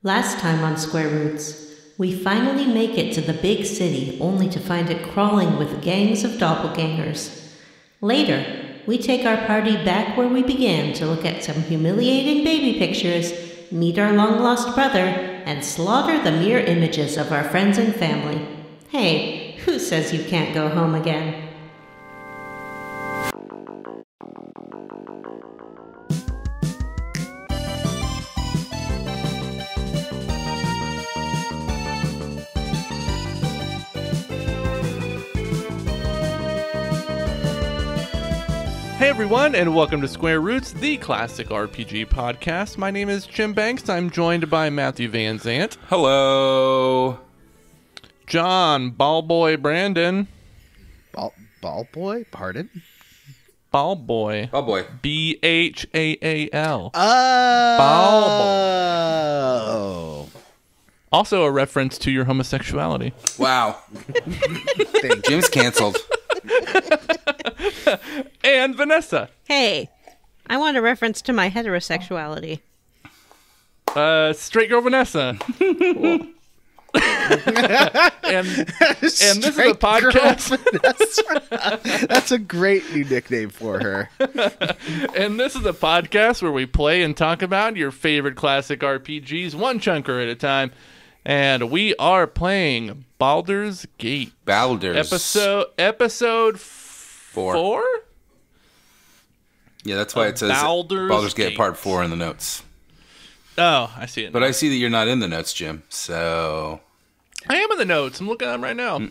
Last time on Square Roots, we finally make it to the big city only to find it crawling with gangs of doppelgangers. Later, we take our party back where we began to look at some humiliating baby pictures, meet our long-lost brother, and slaughter the mere images of our friends and family. Hey, who says you can't go home again? Hey everyone, and welcome to Square Roots, the classic RPG podcast. My name is Jim Banks. I'm joined by Matthew Van Zant. Hello. John, Bhaal Boy Brandon. Bhaal Boy? Pardon? Bhaal Boy. Bhaal Boy. B-H-A-A-L. Oh. Also a reference to your homosexuality. Wow. Jim's canceled. And Vanessa. Hey, I want a reference to my heterosexuality. Straight Girl Vanessa. Cool. and this is a podcast. That's a great new nickname for her. And this is a podcast where we play and talk about your favorite classic RPGs, one chunker at a time. And we are playing Baldur's Gate. Episode 4? Yeah, that's why it says Baldur's Gate Part 4 in the notes. Oh, I see it now. But I see that you're not in the notes, Jim, so... I am in the notes. I'm looking at them right now.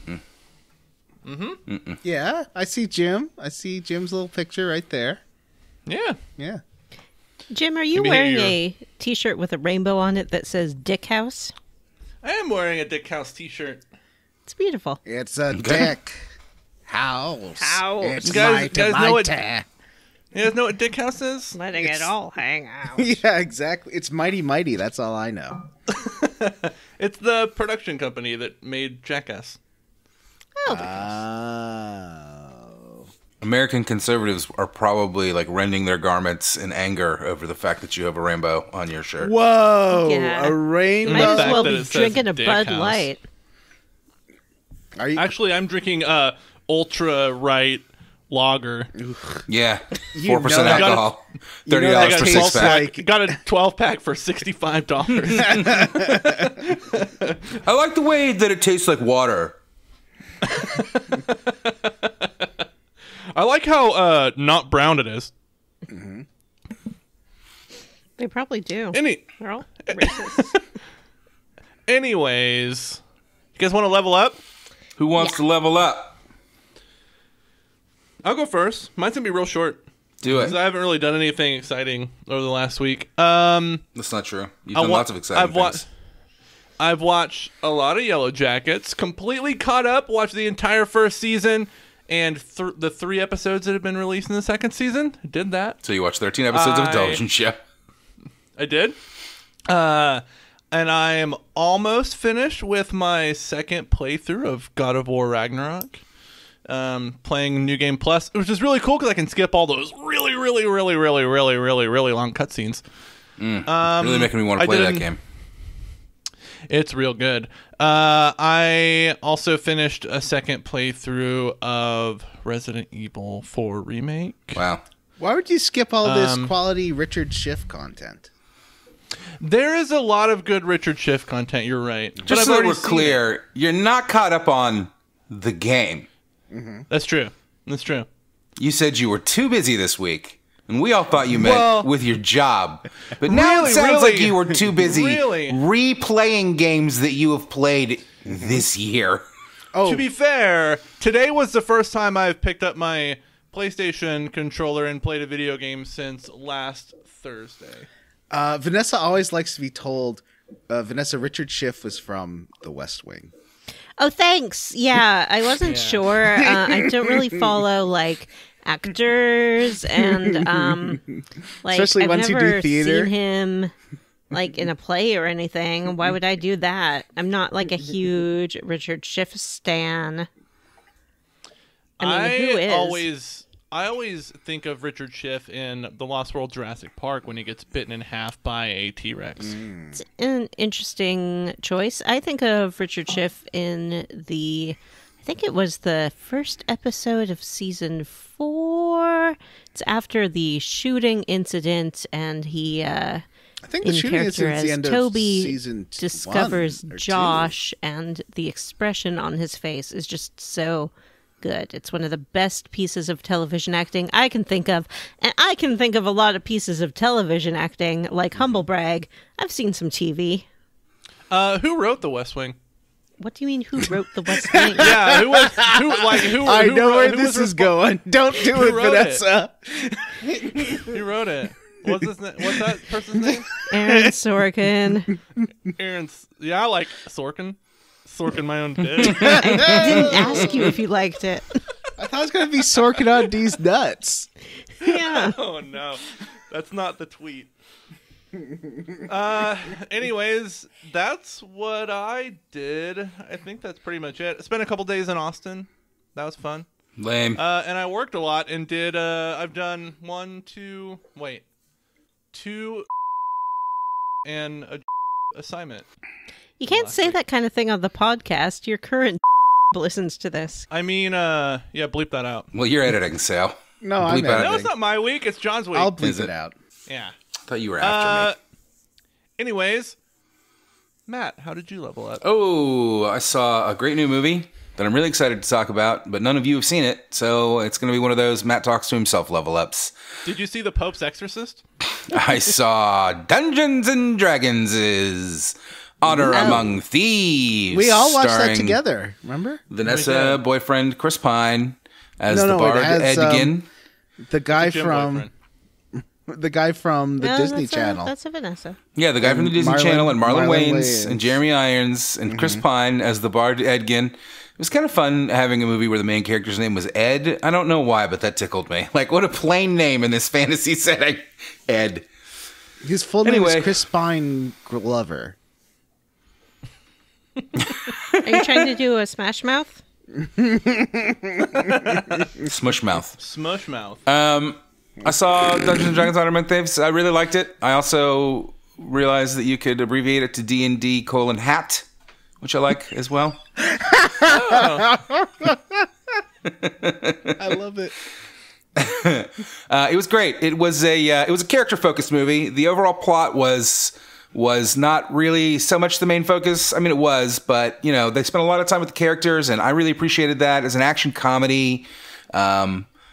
Yeah, I see Jim. I see Jim's little picture right there. Yeah. Yeah. Jim, are you wearing a t-shirt with a rainbow on it that says Dick House? I am wearing a Dick House t-shirt. It's beautiful. It's a Dick House. It's You guys know what? mighty. You guys know what Dick House is? Letting it all hang out. Yeah, exactly. It's mighty mighty. That's all I know. It's the production company that made Jackass. Oh, American conservatives are probably like rending their garments in anger over the fact that you have a rainbow on your shirt. Whoa! Yeah. A rainbow. Might as well that be it says drinking a Dick Bud House. Light. Are you? Actually, I'm drinking ultra right lager. Yeah, You 4% know that- alcohol, you know $30 that for tastes 6 pack. like- Got a 12 pack for $65. I like the way that it tastes like water. I like how not brown it is. They probably do. They're all racist. Anyways, you guys want to level up? Who wants to level up? I'll go first. Mine's gonna be real short Do because it. I haven't really done anything exciting over the last week. That's not true. You've done lots of exciting things. I've watched a lot of Yellow Jackets, completely caught up, watched the entire first season, and the 3 episodes that have been released in the second season. I did that. So you watched 13 episodes of a television show. I did. And I am almost finished with my second playthrough of God of War Ragnarok. Playing New Game Plus, which is really cool because I can skip all those really long cutscenes. Really making me want to play that game. It's real good. I also finished a second playthrough of Resident Evil 4 Remake. Wow. Why would you skip all this quality Richard Schiff content? There is a lot of good Richard Schiff content, you're right. Just so that we're clear, you're not caught up on the game. That's true. That's true. You said you were too busy this week, and we all thought you meant with your job. But now it sounds like you were too busy replaying games that you have played this year. To be fair, today was the first time I've picked up my PlayStation controller and played a video game since last Thursday. Vanessa always likes to be told, Vanessa, Richard Schiff was from The West Wing. Oh, thanks. Yeah, I wasn't sure. I don't really follow like actors and like Especially I've once you never do theater. seen him like in a play or anything. Why would I do that? I'm not like a huge Richard Schiff stan. I mean, who is? I always think of Richard Schiff in The Lost World Jurassic Park when he gets bitten in half by a T-Rex. It's an interesting choice. I think of Richard Schiff in I think it was the first episode of season 4. It's after the shooting incident, and he, I think the shooting incident's the end Toby of season discovers 1 or 2. Josh, and the expression on his face is just so good. It's one of the best pieces of television acting I can think of, and I can think of a lot of pieces of television acting, like humble brag. I've seen some TV. Who wrote The West Wing? What do you mean, who wrote The West Wing? Yeah, who? I know where this is going. Don't do it, Vanessa. Who wrote it? What's that person's name? Aaron Sorkin. Yeah, I like Sorkin. Sorkin my own dick. I didn't ask you if you liked it. I thought it was going to be Sorkin on D's nuts. Yeah. Oh, no. That's not the tweet. Anyways, that's what I did. I think that's pretty much it. I spent a couple days in Austin. That was fun. Lame. And I worked a lot and did, I've done 2 and a assignment. You can't say that kind of thing on the podcast. Your current listens to this. I mean, yeah, bleep that out. Well, you're editing, Sal. No, I'm Bleep out. No, it's not my week. It's John's week. I'll bleep it out. Yeah. I thought you were after me. Anyways, Matt, how did you level up? Oh, I saw a great new movie that I'm really excited to talk about, but none of you have seen it, so it's going to be one of those Matt talks to himself level ups. Did you see The Pope's Exorcist? I saw Dungeons and Dragons' Honor Among Thieves. We all watched that starring together, remember? Vanessa, boyfriend Chris Pine, as the bard it has, Edgin. The guy Jim from boyfriend. The Disney Channel. That's a Vanessa. Yeah, the guy from the Disney Channel, and Marlon Wayans, and Jeremy Irons, and Chris Pine as the bard Edgin. It was kind of fun having a movie where the main character's name was Ed. I don't know why, but that tickled me. Like, what a plain name in this fantasy setting. Ed. His full name is Chris Pine Glover. Are you trying to do a Smash Mouth? Smush mouth. Smush mouth. I saw Dungeons and Dragons Honor Among Thieves. I really liked it. I also realized that you could abbreviate it to D&D:hat, which I like as well. I love it. It was great. It was a character focused movie. The overall plot was not really so much the main focus. I mean, it was, but they spent a lot of time with the characters, and I really appreciated that as an action comedy.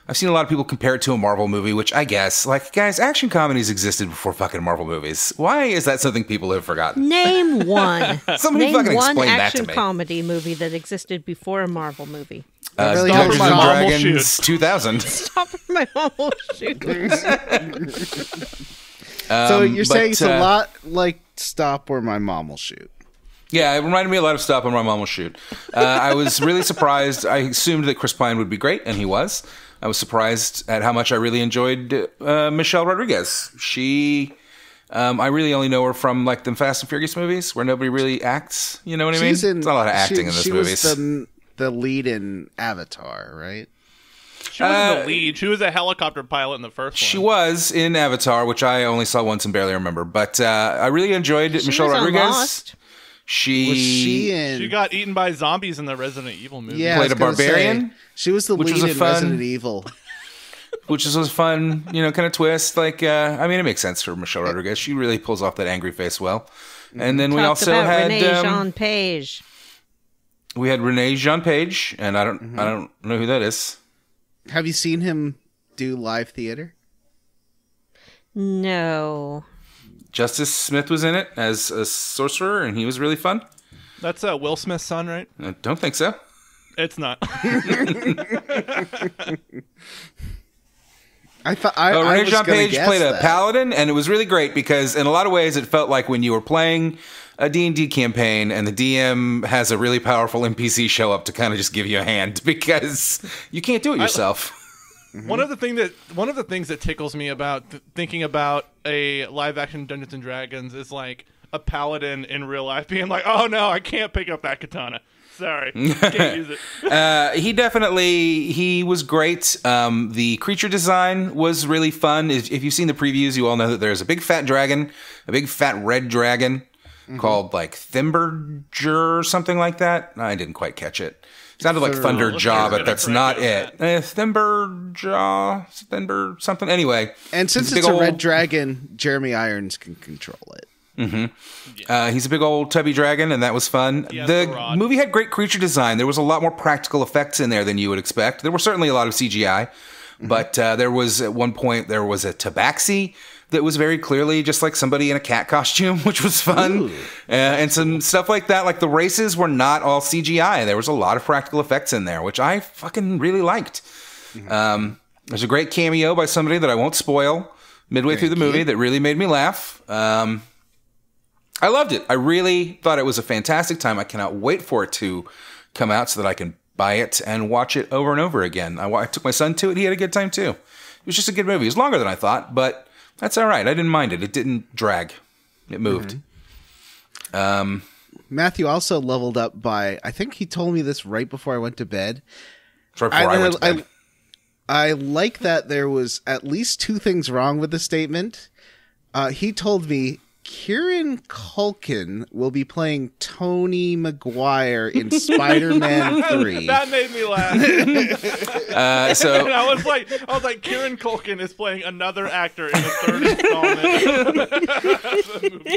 I've seen a lot of people compare it to a Marvel movie, which I guess, like, guys, action comedies existed before fucking Marvel movies. Why is that something people have forgotten? Name one. Somebody fucking explain that to me. Action comedy movie that existed before a Marvel movie. Really Dungeons my and mom will Dragons shoot. 2000. Stop or my mom will shoot. So you're saying it's a lot like Stop or My Mom Will Shoot. Yeah, it reminded me a lot of Stop or My Mom Will Shoot. I was really surprised. I assumed that Chris Pine would be great, and he was. I was surprised at how much I really enjoyed Michelle Rodriguez. I really only know her from like the Fast and Furious movies where nobody really acts. You know what I mean? There's not a lot of acting in those movies. She was the lead in Avatar, right? She wasn't the lead. She was a helicopter pilot in the first one. She was in Avatar, which I only saw once and barely remember. But I really enjoyed Michelle Rodriguez. Lost. She got eaten by zombies in the Resident Evil movie. Yeah, played a barbarian. She was the lead in Resident Evil. Which is a fun, kind of twist. Like, I mean, it makes sense for Michelle Rodriguez. She really pulls off that angry face well. And then we also had Renee Jean Page. We had Renee Jean Page, and I don't know who that is. Have you seen him do live theater? No. Justice Smith was in it as a sorcerer, and he was really fun. That's Will Smith's son, right? I don't think so. It's not. Renee Jean Page played a paladin, and it was really great because in a lot of ways it felt like when you were playing a D&D campaign and the DM has a really powerful NPC show up to kind of just give you a hand because you can't do it yourself. One of the things that tickles me about thinking about a live action Dungeons and Dragons is like, a paladin in real life being like, oh no, I can't pick up that katana. Sorry, can't use it. He was great. The creature design was really fun. If you've seen the previews, you all know that there's a big fat dragon, a big fat red dragon called like Thimberger or something like that. I didn't quite catch it. Sounded like Thunderjaw, but that's not it. Thimberjaw, Thimber something. Anyway. And since it's a red dragon, Jeremy Irons can control it. Mm-hmm. He's a big old tubby dragon, and that was fun. The movie had great creature design. There was a lot more practical effects in there than you would expect. There were certainly a lot of CGI, but there was, at one point, there was a tabaxi that was very clearly just like somebody in a cat costume, which was fun. And some stuff like that. Like the races were not all CGI. There was a lot of practical effects in there, which I fucking really liked. There's a great cameo by somebody that I won't spoil midway through the movie that really made me laugh. I loved it. I really thought it was a fantastic time. I cannot wait for it to come out so that I can buy it and watch it over and over again. I took my son to it. He had a good time too. It was just a good movie. It was longer than I thought, but that's all right. I didn't mind it. It didn't drag. It moved. Matthew also leveled up by, I think he told me this right before I went to bed. Right before I went to bed. I like that there was at least two things wrong with the statement. He told me Kieran Culkin will be playing Tony Maguire in Spider-Man 3. That made me laugh. And I was like, Kieran Culkin is playing another actor in the third installment.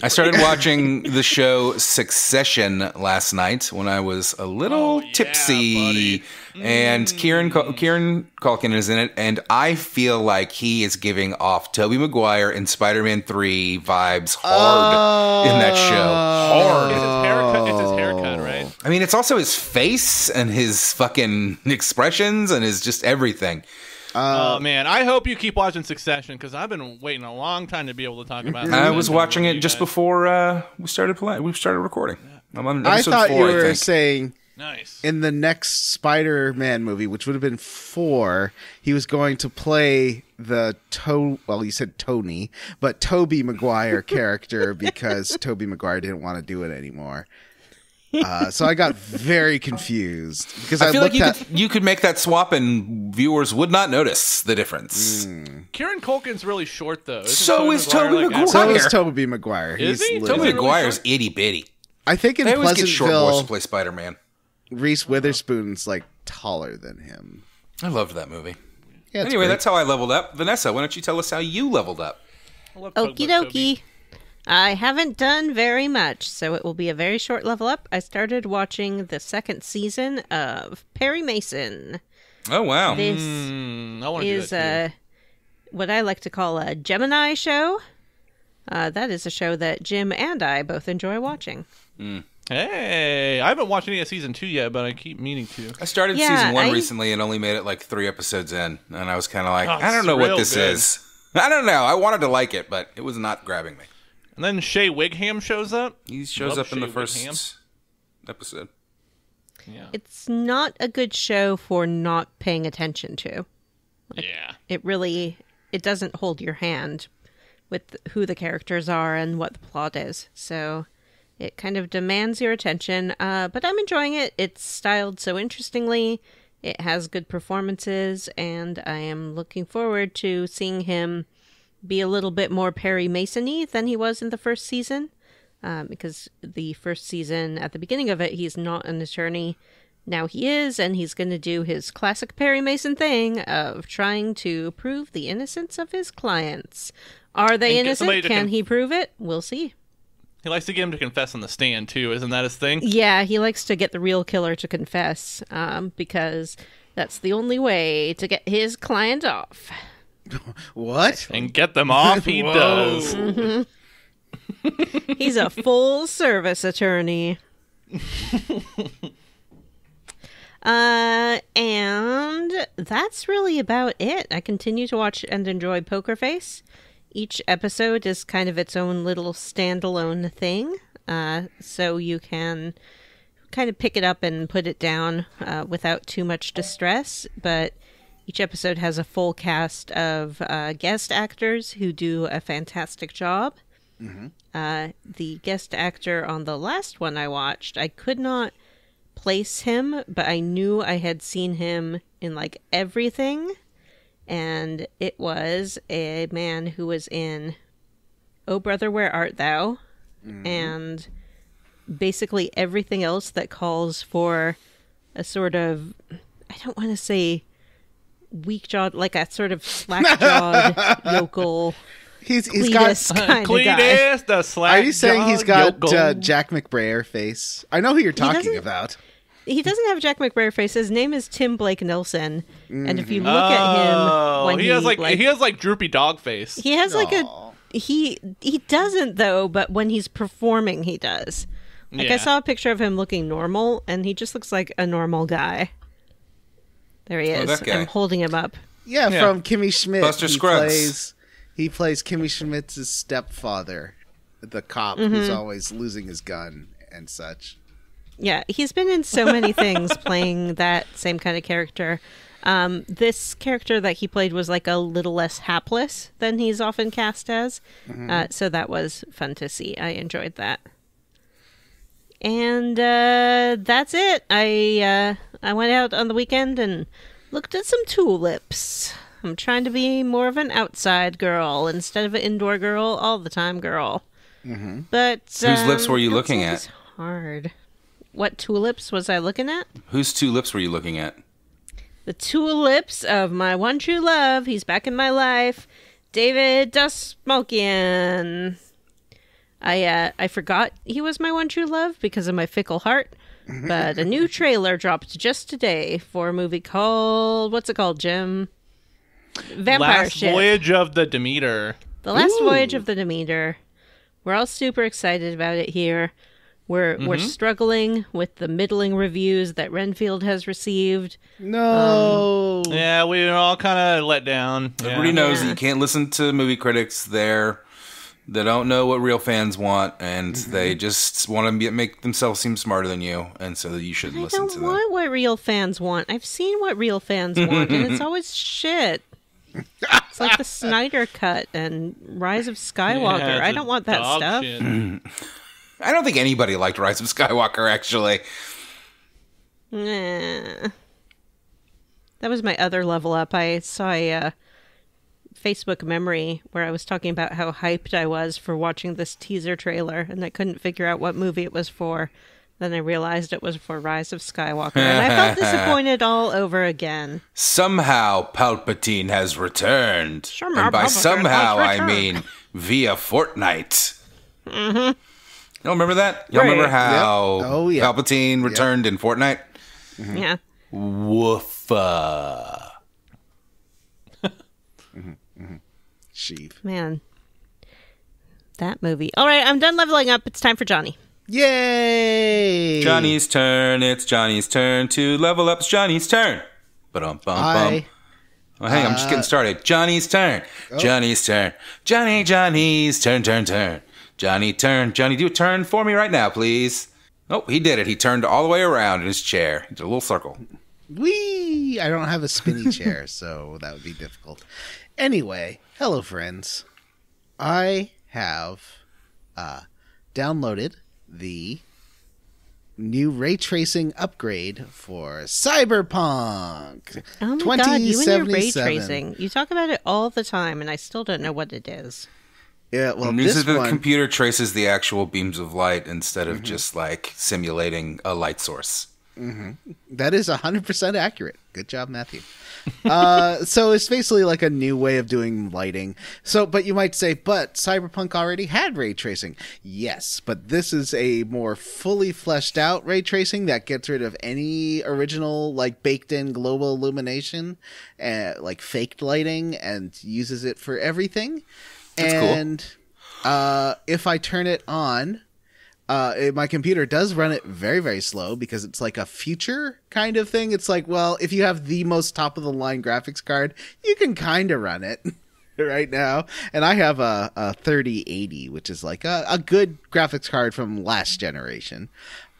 I started watching the show Succession last night when I was a little tipsy. And Kieran Culkin is in it, and I feel like he is giving off Tobey Maguire in Spider-Man 3 vibes hard in that show. Hard. It's his haircut, right? I mean, it's also his face and his fucking expressions and his just everything. Oh, man. I hope you keep watching Succession, because I've been waiting a long time to be able to talk about it. I was watching it just before we started recording. I'm on I episode thought 4, you I were think. saying... Nice. In the next Spider-Man movie, which would have been 4, he was going to play you said Tony, but Tobey Maguire character because Tobey Maguire didn't want to do it anymore. So I got very confused because I feel like you could make that swap and viewers would not notice the difference. Kieran Culkin's really short, though. So is Tobey Maguire. So is Tobey Maguire. Is he? Tobey Maguire's itty bitty. I think in they always get short boys Pleasantville, to play Spider-Man. Reese Witherspoon's like taller than him. I loved that movie. Yeah, anyway, that's how I leveled up. Vanessa, why don't you tell us how you leveled up? Okie dokie. I haven't done very much, so it will be a very short level up. I started watching the second season of Perry Mason. Oh, wow. This is what I like to call a Gemini show. That is a show that Jim and I both enjoy watching. Hey, I haven't watched any of season 2 yet, but I keep meaning to. I started season 1 recently and only made it like 3 episodes in, and I was kind of like, I don't know what this is. I don't know. I wanted to like it, but it was not grabbing me. And then Shea Wigham shows up. He shows up in the first episode. Yeah. It's not a good show for not paying attention to. It doesn't hold your hand with who the characters are and what the plot is. So it kind of demands your attention, but I'm enjoying it. It's styled so interestingly. It has good performances, and I am looking forward to seeing him be a little bit more Perry Mason-y than he was in the first season, because the first season, at the beginning of it, he's not an attorney. Now he is, and he's going to do his classic Perry Mason thing of trying to prove the innocence of his clients. Are they innocent? Can he prove it? We'll see. He likes to get him to confess on the stand, too. Isn't that his thing? Yeah, he likes to get the real killer to confess, because that's the only way to get his client off. What? And get them off, he does. Mm-hmm. He's a full-service attorney. And that's really about it. I continue to watch and enjoy Poker Face. Each episode is kind of its own little standalone thing, so you can kind of pick it up and put it down without too much distress, but each episode has a full cast of guest actors who do a fantastic job. The guest actor on the last one I watched, I could not place him, but I knew I had seen him in like everything. And it was a man who was in Oh Brother, Where Art Thou? And basically everything else that calls for a sort of, I don't want to say weak-jawed, like a sort of slack-jawed yokel. He's got Cletus, the slack. Are you saying he's got Jack McBrayer face? I know who you're talking about. He doesn't have Jack McBrayer face. His name is Tim Blake Nelson, and if you look at him, when he has like droopy dog face. He has like he doesn't though, but when he's performing, he does. Like I saw a picture of him looking normal, and he just looks like a normal guy. There he is. That guy. I'm holding him up. Yeah, from Kimmy Schmidt. Buster Scruggs. He plays Kimmy Schmidt's stepfather, the cop who's always losing his gun and such. Yeah, he's been in so many things playing that same kind of character. This character that he played was like a little less hapless than he's often cast as. So that was fun to see. I enjoyed that. And that's it. I went out on the weekend and looked at some tulips. I'm trying to be more of an outside girl instead of an indoor girl, all the time girl. But whose lips were you looking at? It's hard. What tulips was I looking at? Whose two lips were you looking at? The tulips of my one true love. He's back in my life. David Dastmalchian. I forgot he was my one true love because of my fickle heart. But a new trailer dropped just today for a movie called, what's it called, Jim? Vampire Last Ship. Voyage of the Demeter. The Last Voyage of the Demeter. We're all super excited about it here. We're struggling with the middling reviews that Renfield has received. No. Yeah, we were all kind of let down. Everybody knows that you can't listen to movie critics. They don't know what real fans want, and they just want to make themselves seem smarter than you, and so that you shouldn't listen to them. I don't want what real fans want. I've seen what real fans want, and it's always shit. It's like the Snyder Cut and Rise of Skywalker. Yeah, I don't want that stuff. I don't think anybody liked Rise of Skywalker, actually. Nah. That was my other level up. I saw a Facebook memory where I was talking about how hyped I was for watching this teaser trailer, and I couldn't figure out what movie it was for. Then I realized it was for Rise of Skywalker, and I felt disappointed all over again. Somehow Palpatine has returned. And by somehow, I mean via Fortnite. You don't remember that? You remember how Palpatine returned in Fortnite? Yeah. Woofa. Sheev. Man. That movie. All right, I'm done leveling up. It's time for Johnny. Yay! Johnny's turn. It's Johnny's turn to level up. It's Johnny's turn. Ba-dum-bum-bum. Oh, hey, I'm just getting started. Johnny's turn. Johnny's turn. Johnny's turn. Johnny, turn. Johnny, do a turn for me right now, please. Oh, he did it. He turned all the way around in his chair. He did a little circle. Whee! I don't have a spinny chair, so that would be difficult. Anyway, hello, friends. I have downloaded the new ray tracing upgrade for Cyberpunk. Oh my god, you and your ray tracing. You talk about it all the time, and I still don't know what it is. Yeah, well, the computer traces the actual beams of light instead of just like simulating a light source. That is 100% accurate. Good job, Matthew. So it's basically like a new way of doing lighting. So, but you might say, but Cyberpunk already had ray tracing. Yes, but this is a more fully fleshed out ray tracing that gets rid of any original, like baked in global illumination, like faked lighting, and uses it for everything. That's cool. If I turn it on, my computer does run it very, very slow because it's like a future kind of thing. It's like, well, if you have the most top of the line graphics card, you can kind of run it right now. And I have a 3080, which is like a good graphics card from last generation.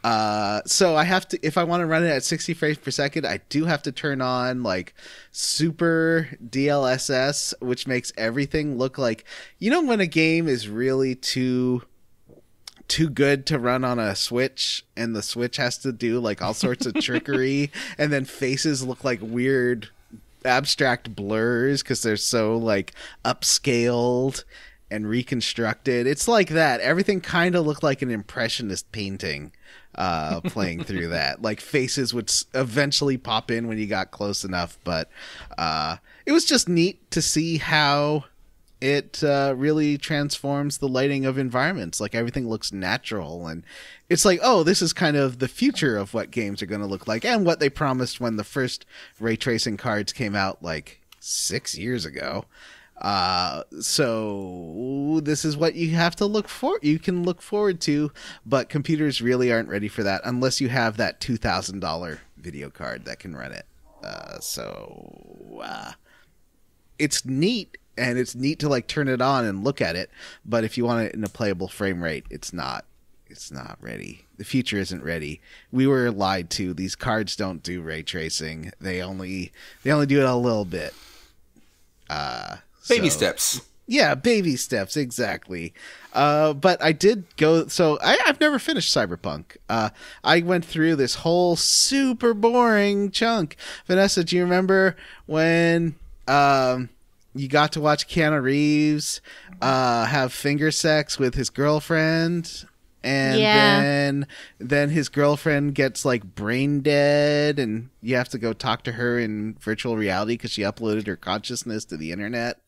So I have to, if I want to run it at 60 frames per second, I do have to turn on like super DLSS, which makes everything look like, when a game is really too good to run on a Switch, and the Switch has to do like all sorts of trickery, and then faces look like weird abstract blurs because they're so like upscaled and reconstructed. It's like that. Everything kind of looked like an impressionist painting playing through that. Like faces would eventually pop in when you got close enough, but it was just neat to see how it really transforms the lighting of environments. Like everything looks natural, and it's like, oh, this is kind of the future of what games are going to look like, and what they promised when the first ray tracing cards came out like 6 years ago. So this is what you have to you can look forward to, but computers really aren't ready for that unless you have that $2,000 video card that can run it. It's neat. And it's neat to like turn it on and look at it, but if you want it in a playable frame rate, it's not ready. The future isn't ready. We were lied to. These cards don't do ray tracing. They only do it a little bit. Baby steps. Yeah, baby steps, exactly. But I did go. So I've never finished Cyberpunk. I went through this whole super boring chunk. Vanessa, do you remember when you got to watch Keanu Reeves have finger sex with his girlfriend, and then his girlfriend gets like brain dead, and you have to go talk to her in virtual reality because she uploaded her consciousness to the internet?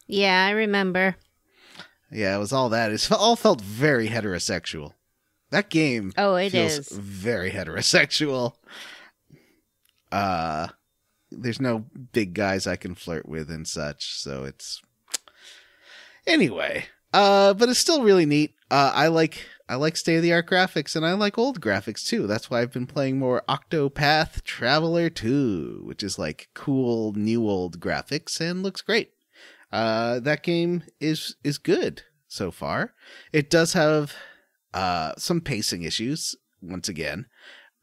Yeah, I remember. Yeah, it was all that. It all felt very heterosexual. That game feels very heterosexual. There's no big guys I can flirt with and such, so it's... Anyway, but it's still really neat. I like state-of-the-art graphics, and I like old graphics, too. That's why I've been playing more Octopath Traveler 2, which is like cool, new old graphics, and looks great. That game is good so far. It does have some pacing issues, once again.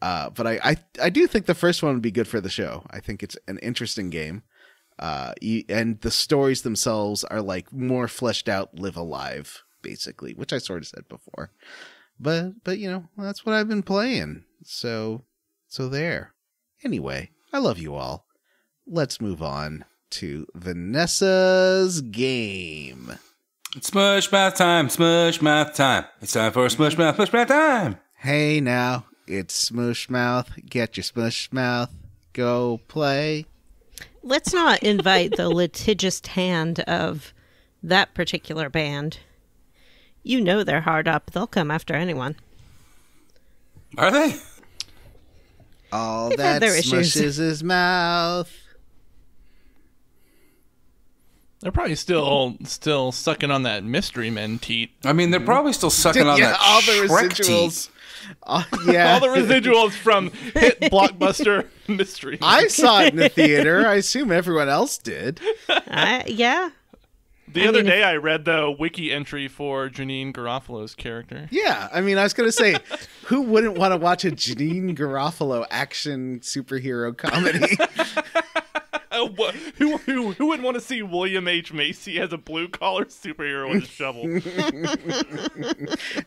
But I do think the first one would be good for the show. I think it's an interesting game. And the stories themselves are like more fleshed out, live alive, basically, which I sort of said before. But that's what I've been playing. So there. Anyway, I love you all. Let's move on to Vanessa's game. It's Smush Math time. Smush Math time. It's time for Smush Math time. Hey now. It's Smush Mouth. Get your Smush Mouth. Go play. Let's not invite the litigious hand of that particular band. You know they're hard up. They'll come after anyone. Are they? All They've that had their smushes issues. his mouth. They're probably still sucking on that Mystery Men teat. I mean, they're probably still sucking on that all the Shrek residuals. teat. Yeah. All the residuals from hit blockbuster Mystery Men. I saw it in the theater. I assume everyone else did. Yeah. The other day I read the wiki entry for Janine Garofalo's character. Yeah. I mean, I was going to say, who wouldn't want to watch a Janine Garofalo action superhero comedy? Who wouldn't want to see William H. Macy as a blue-collar superhero with a shovel?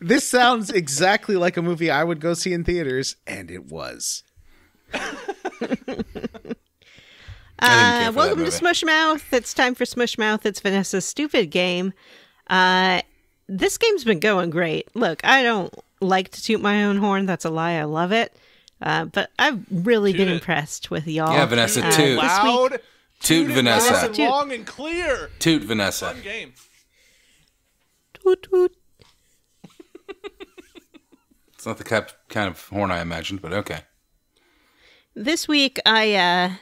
This sounds exactly like a movie I would go see in theaters, and it was. Welcome to Smush Mouth. It's time for Smush Mouth. It's Vanessa's stupid game. This game's been going great. Look, I don't like to toot my own horn. That's a lie. I love it. But I've really been impressed with y'all. Yeah, Vanessa, toot. Loud. Toot, Vanessa. Nice and long and clear. Toot, Vanessa. Fun game. Toot, toot. It's not the kind of horn I imagined, but okay. This week, It's kind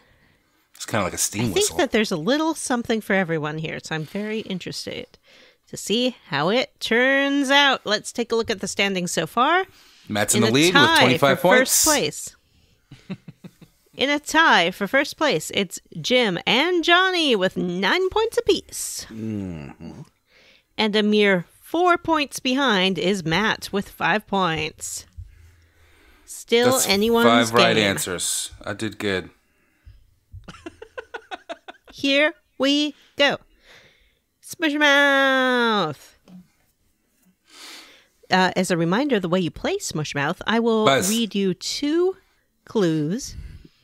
of like a steam whistle. I think that there's a little something for everyone here, so I'm very interested to see how it turns out. Let's take a look at the standings so far. Matt's in the lead with 25 points. First place. In a tie for first place, it's Jim and Johnny with 9 points apiece. Mm-hmm. And a mere 4 points behind is Matt with 5 points. Still That's anyone's 5 right game. answers. I did good. Here we go. Smush Mouth. As a reminder, the way you play Smush Mouth, I will read you 2 clues.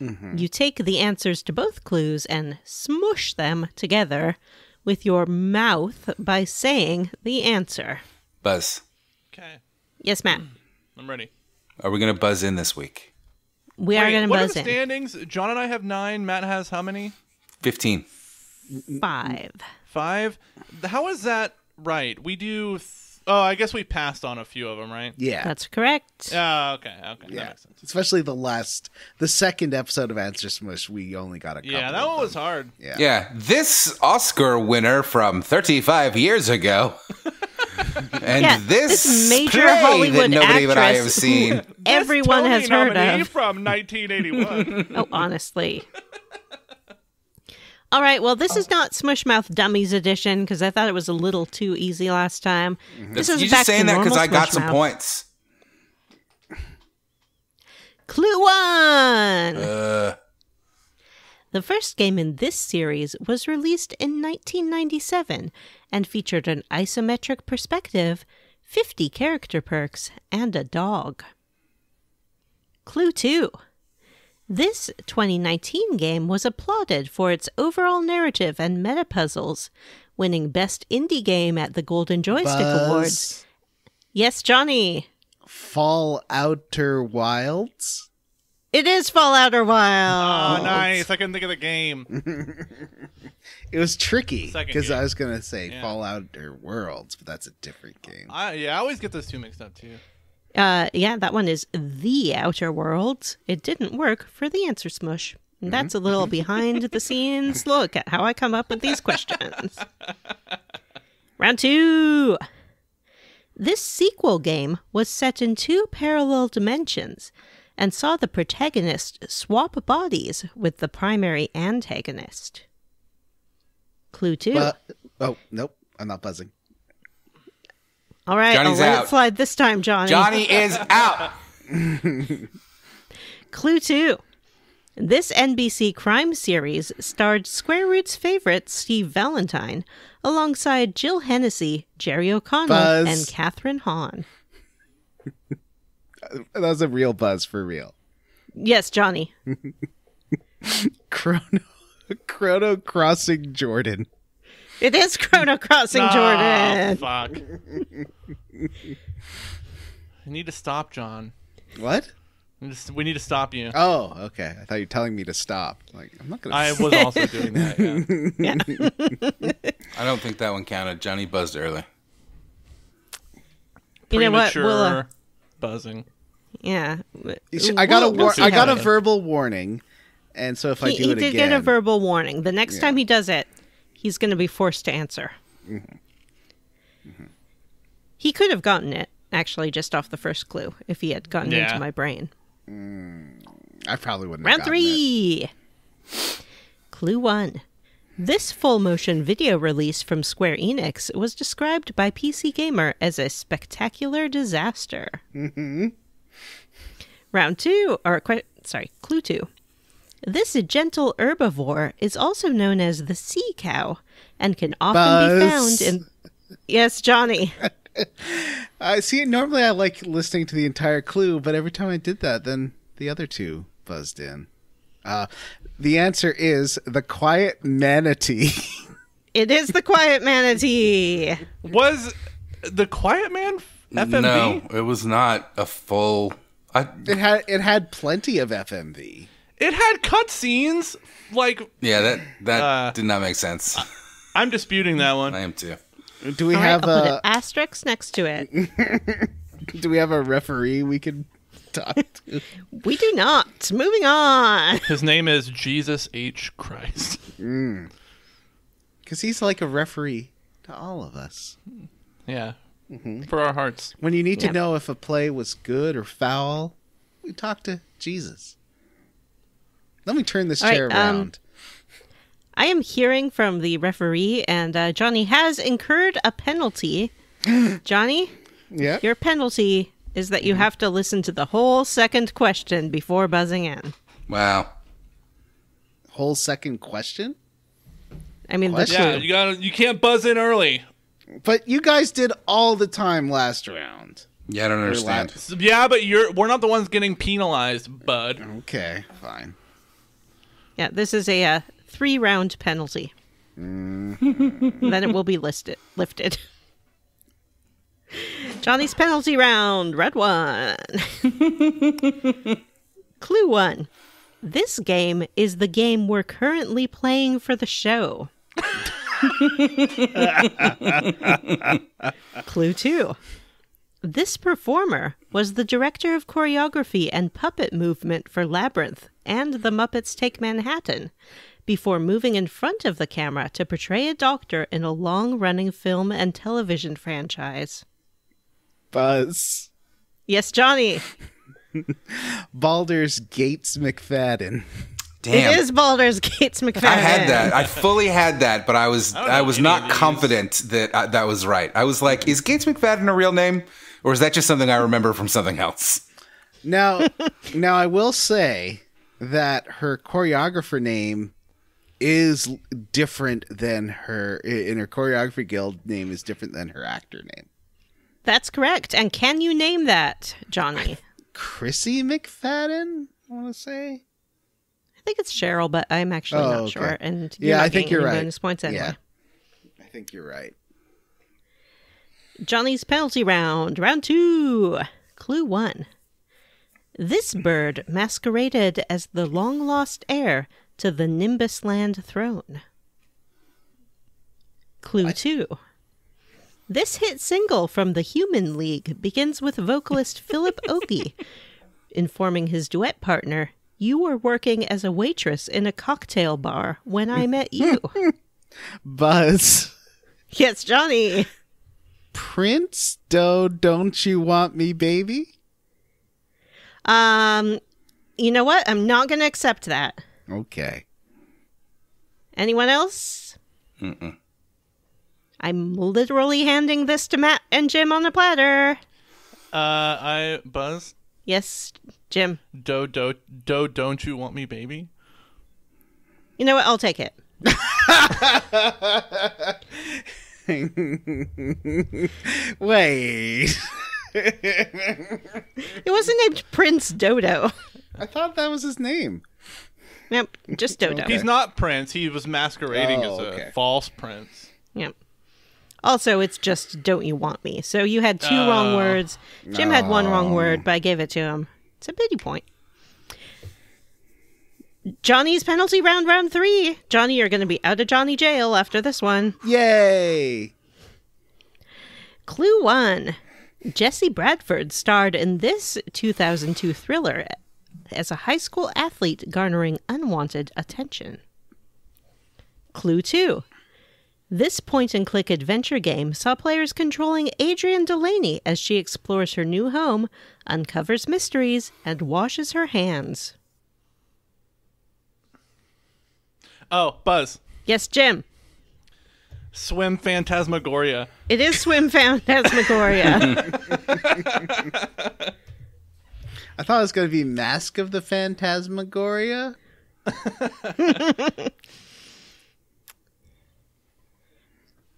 Mm-hmm. You take the answers to both clues and smush them together with your mouth by saying the answer. Buzz. Okay. Yes, Matt. I'm ready. Are we going to buzz in this week? We are going to buzz in. What are the standings? John and I have 9. Matt has how many? 15. 5. 5? How is that right? We do... I guess we passed on a few of them, right? Yeah. That's correct. Okay. Yeah. That makes sense. Especially the second episode of Answer Smush, we only got a couple. Yeah, that one was hard. Yeah. This Oscar winner from 35 years ago. And this major play Hollywood that nobody but I have actress seen. Everyone has heard of. From 1981. Oh, honestly. All right, well, this is not Smush Mouth Dummies edition because I thought it was a little too easy last time. This is You're back just saying to that because normal I got Smush some Mouth. points. Clue 1! The first game in this series was released in 1997 and featured an isometric perspective, 50 character perks, and a dog. Clue 2. This 2019 game was applauded for its overall narrative and meta puzzles, winning Best Indie Game at the Golden Joystick Awards. Yes, Johnny. Fall Outer Wilds? It is Fallout or Wild. Oh, nice. I couldn't think of the game. It was tricky because game. I was going to say Fallout or Worlds, but that's a different game. I always get those two mixed up, too. Yeah, that one is The Outer Worlds. It didn't work for the Answer Smush. That's a little behind the scenes look at how I come up with these questions. Round 2. This sequel game was set in 2 parallel dimensions and saw the protagonist swap bodies with the primary antagonist. Clue 2. Oh, nope. I'm not buzzing. All right, Johnny's I'll let out. it slide this time, Johnny. Johnny is out. Clue 2. This NBC crime series starred Square Root's favorite Steve Valentine alongside Jill Hennessy, Jerry O'Connell, and Catherine Hahn. That was a real buzz for real. Yes, Johnny. Chrono Crossing Jordan. It is Chrono Crossing Jordan. Fuck. I need to stop, John. What? We need to stop you. Oh, okay. I thought you were telling me to stop. Like, I'm not gonna. I was also doing that. Yeah. I don't think that one counted. Johnny buzzed early. You know what? Premature buzzing. Yeah. I got a see. verbal warning, and so if I do it again, he did get a verbal warning. The next time he does it, he's going to be forced to answer. Mm-hmm. Mm-hmm. He could have gotten it actually just off the first clue if he had gotten into my brain. I probably wouldn't. Round have gotten 3. Clue 1. This full-motion video release from Square Enix was described by PC Gamer as a spectacular disaster. Mm-hmm. Round 2, Clue 2. This gentle herbivore is also known as the sea cow and can often be found in... Yes, Johnny. I see. Normally I like listening to the entire clue, but every time I did that, then the other two buzzed in. The answer is the quiet manatee. It is the quiet manatee. Was the Quiet Man FMV? No, it was not a full. It had plenty of FMV. It had cutscenes. Like that did not make sense. I'm disputing that one. I am too. Do we All have right, I'll put an asterisk next to it. Do we have a referee we can talk to? We do not. Moving on. His name is Jesus H. Christ. Because he's like a referee to all of us. Yeah. Mm-hmm. For our hearts. When you need to know if a play was good or foul, we talk to Jesus. Let me turn this chair around. I am hearing from the referee, and Johnny has incurred a penalty. Johnny? Yeah. Your penalty is that you have to listen to the whole second question before buzzing in. Wow. Whole second question? I mean, the Yeah, clue. you can't buzz in early. But you guys did all the time last round. Yeah, I don't understand. Yeah, but we're not the ones getting penalized, bud. Okay, fine. Yeah, this is a 3-round penalty. Then it will be lifted. Johnny's penalty round, red 1. Clue 1. This game is the game we're currently playing for the show. Clue 2. This performer was the director of choreography and puppet movement for Labyrinth and The Muppets Take Manhattan, before moving in front of the camera to portray a doctor in a long-running film and television franchise. Buzz. Yes, Johnny. Baldur's Gates McFadden. Damn. It is Baldur's Gates McFadden. I had that. I fully had that, but I was not confident that that was right. I was like, is Gates McFadden a real name? Or is that just something I remember from something else? Now I will say that her choreographer name is different than her choreography guild name is different than her actor name. That's correct. And can you name that, Johnny? Chrissy McFadden, I want to say. I think it's Cheryl, but I'm actually not okay. sure. And Yeah, not I think getting you're any right. bonus points anyway. Yeah. I think you're right. Johnny's penalty round, round 2. Clue 1. This bird masqueraded as the long-lost heir to the Nimbus Land throne. Clue 2. This hit single from the Human League begins with vocalist Philip Oakey informing his duet partner, "You were working as a waitress in a cocktail bar when I met you." Buzz. Yes, Johnny. Prince, don't you want me, baby? You know what? I'm not going to accept that. Okay. Anyone else? Mm-mm. I'm literally handing this to Matt and Jim on a platter. I Buzz. Yes, Jim. Don't you want me, baby? You know what? I'll take it. Wait. It wasn't named Prince Dodo. I thought that was his name. Yep, just Dodo. He's not Prince. He was masquerading as okay. a false prince. Yep. Also, it's just "Don't You Want Me." So you had 2 wrong words. Jim had 1 wrong word, but I gave it to him. It's a pity point. Johnny's penalty round, round 3. Johnny, you're going to be out of Johnny jail after this one. Yay. Clue 1. Jesse Bradford starred in this 2002 thriller as a high school athlete garnering unwanted attention. Clue 2. This point-and-click adventure game saw players controlling Adrienne Delaney as she explores her new home, uncovers mysteries, and washes her hands. Oh, Buzz. Yes, Jim. Swim Phantasmagoria. It is Swim Phantasmagoria. I thought it was going to be Mask of the Phantasmagoria.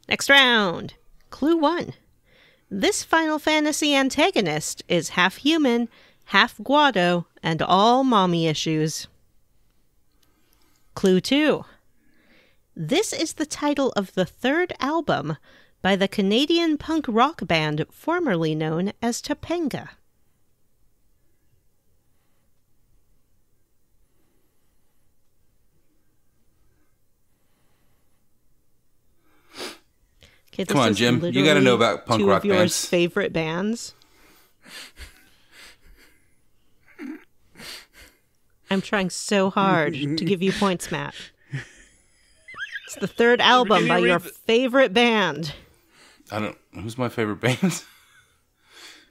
Next round. Clue 1. This Final Fantasy antagonist is half human, half Guado, and all mommy issues. Clue 2. This is the title of the 3rd album by the Canadian punk rock band formerly known as Topanga. Okay, Come on, Jim. You got to know about punk rock Two of yours bands. favorite bands. I'm trying so hard to give you points, Matt. It's the 3rd album by your favorite band. Who's my favorite band?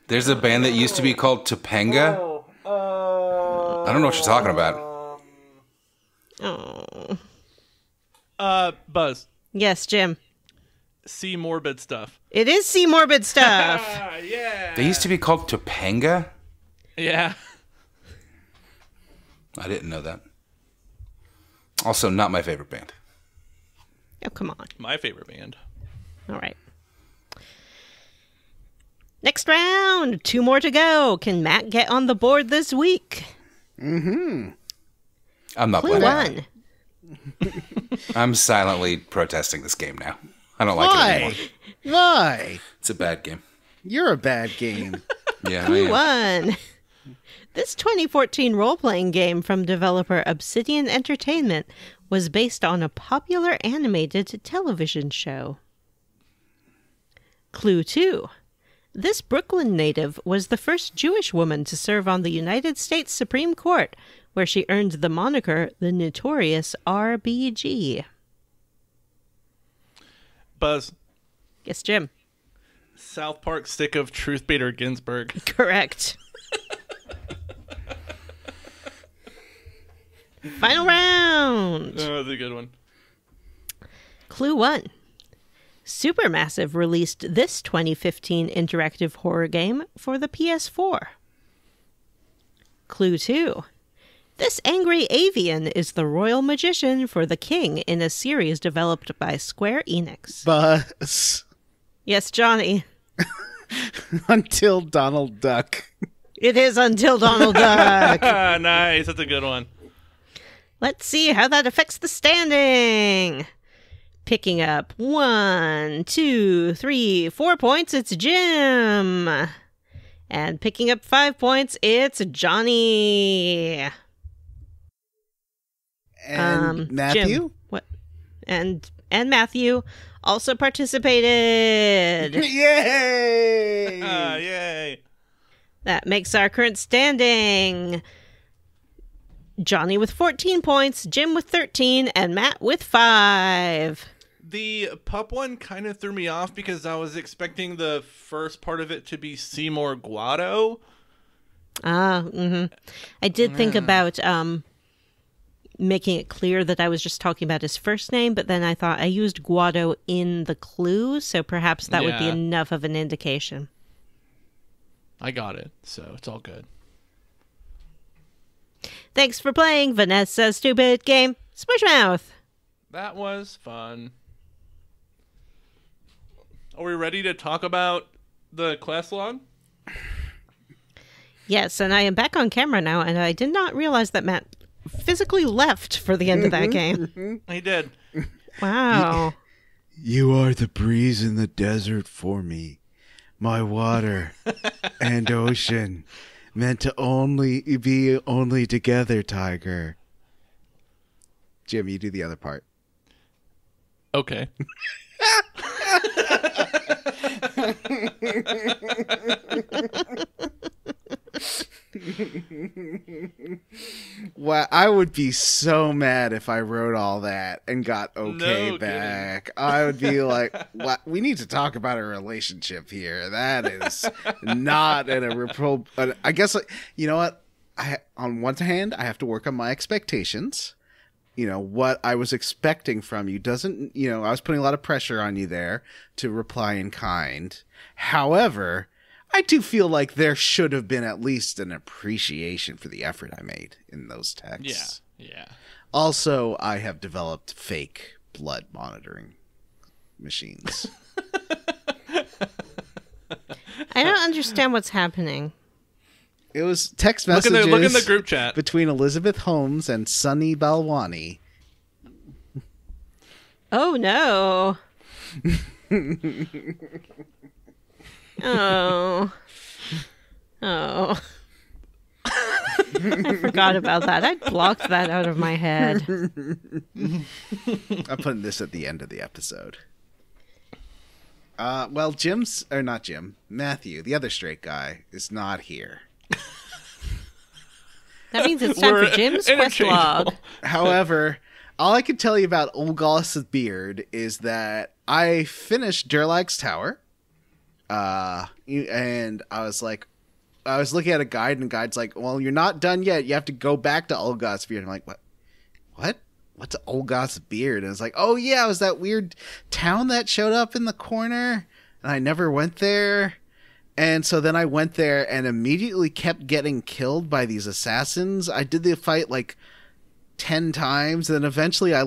There's a band that used to be called Topanga. I don't know what you're talking about. Oh. Buzz. Yes, Jim. See Morbid Stuff. It is See Morbid Stuff. Yeah. They used to be called Topanga? Yeah. I didn't know that. Also, not my favorite band. Oh, come on. My favorite band. All right. Next round. 2 more to go. Can Matt get on the board this week? Mm-hmm. I'm not Clue playing. 1. I'm silently protesting this game now. I don't like it Why? anymore. Why? It's a bad game. You're a bad game. Yeah, Clue I am. 1. This 2014 role-playing game from developer Obsidian Entertainment was based on a popular animated television show. Clue 2. This Brooklyn native was the first Jewish woman to serve on the United States Supreme Court, where she earned the moniker the Notorious RBG. Buzz. Yes, Jim. South Park stick of Truth Bader Ginsburg. Correct. Final round. Oh, that's a good one. Clue 1. Supermassive released this 2015 interactive horror game for the PS4. Clue 2. This angry avian is the royal magician for the king in a series developed by Square Enix. Buzz. Yes, Johnny. Until Donald Duck. It is Until Donald Duck. Nice. That's a good one. Let's see how that affects the standing. Picking up 1, 2, 3, 4 points, it's Jim. And picking up 5 points, it's Johnny. And Matthew? Jim, what? And Matthew also participated. Yay! Yay. That makes our current standing Johnny with 14 points, Jim with 13, and Matt with 5. The pup one kind of threw me off because I was expecting the first part of it to be Seymour Guado. I did think about making it clear that I was just talking about his first name, but then I thought I used Guado in the clue, so perhaps that would be enough of an indication. I got it, so it's all good. Thanks for playing Vanessa's Stupid Game, Smushmouth. That was fun. Are we ready to talk about the class log? Yes, and I am back on camera now, and I did not realize that Matt physically left for the end of that game. He did. Wow. You are the breeze in the desert for me, my water and ocean, meant to be only together, tiger. Jim, you do the other part. Okay. Well, I would be so mad if I wrote all that and got okay No back. I would be like, "What? We need to talk about a relationship here. That is not I guess, you know what? On one hand, I have to work on my expectations. You know, what I was expecting from you doesn't, I was putting a lot of pressure on you there to reply in kind. However, I do feel like there should have been at least an appreciation for the effort I made in those texts. Yeah. Also, I have developed fake blood monitoring machines. I don't understand what's happening. It was text messages Look in the group chat between Elizabeth Holmes and Sunny Balwani. Oh, no. Oh. I forgot about that. I blocked that out of my head. I'm putting this at the end of the episode. Well, Matthew, the other straight guy, is not here. That means it's time for Jim's quest log. However, all I can tell you about Ulgoth's beard is that I finished Durlag's tower. And I was looking at a guide, and the guide's like, well, you're not done yet. You have to go back to Ulgoth's beard. I'm like, what? what's Ulgoth's beard? And it's like, oh yeah, it was that weird town that showed up in the corner, and I never went there. And so then I went there and immediately kept getting killed by these assassins. I did the fight like 10 times, and then eventually I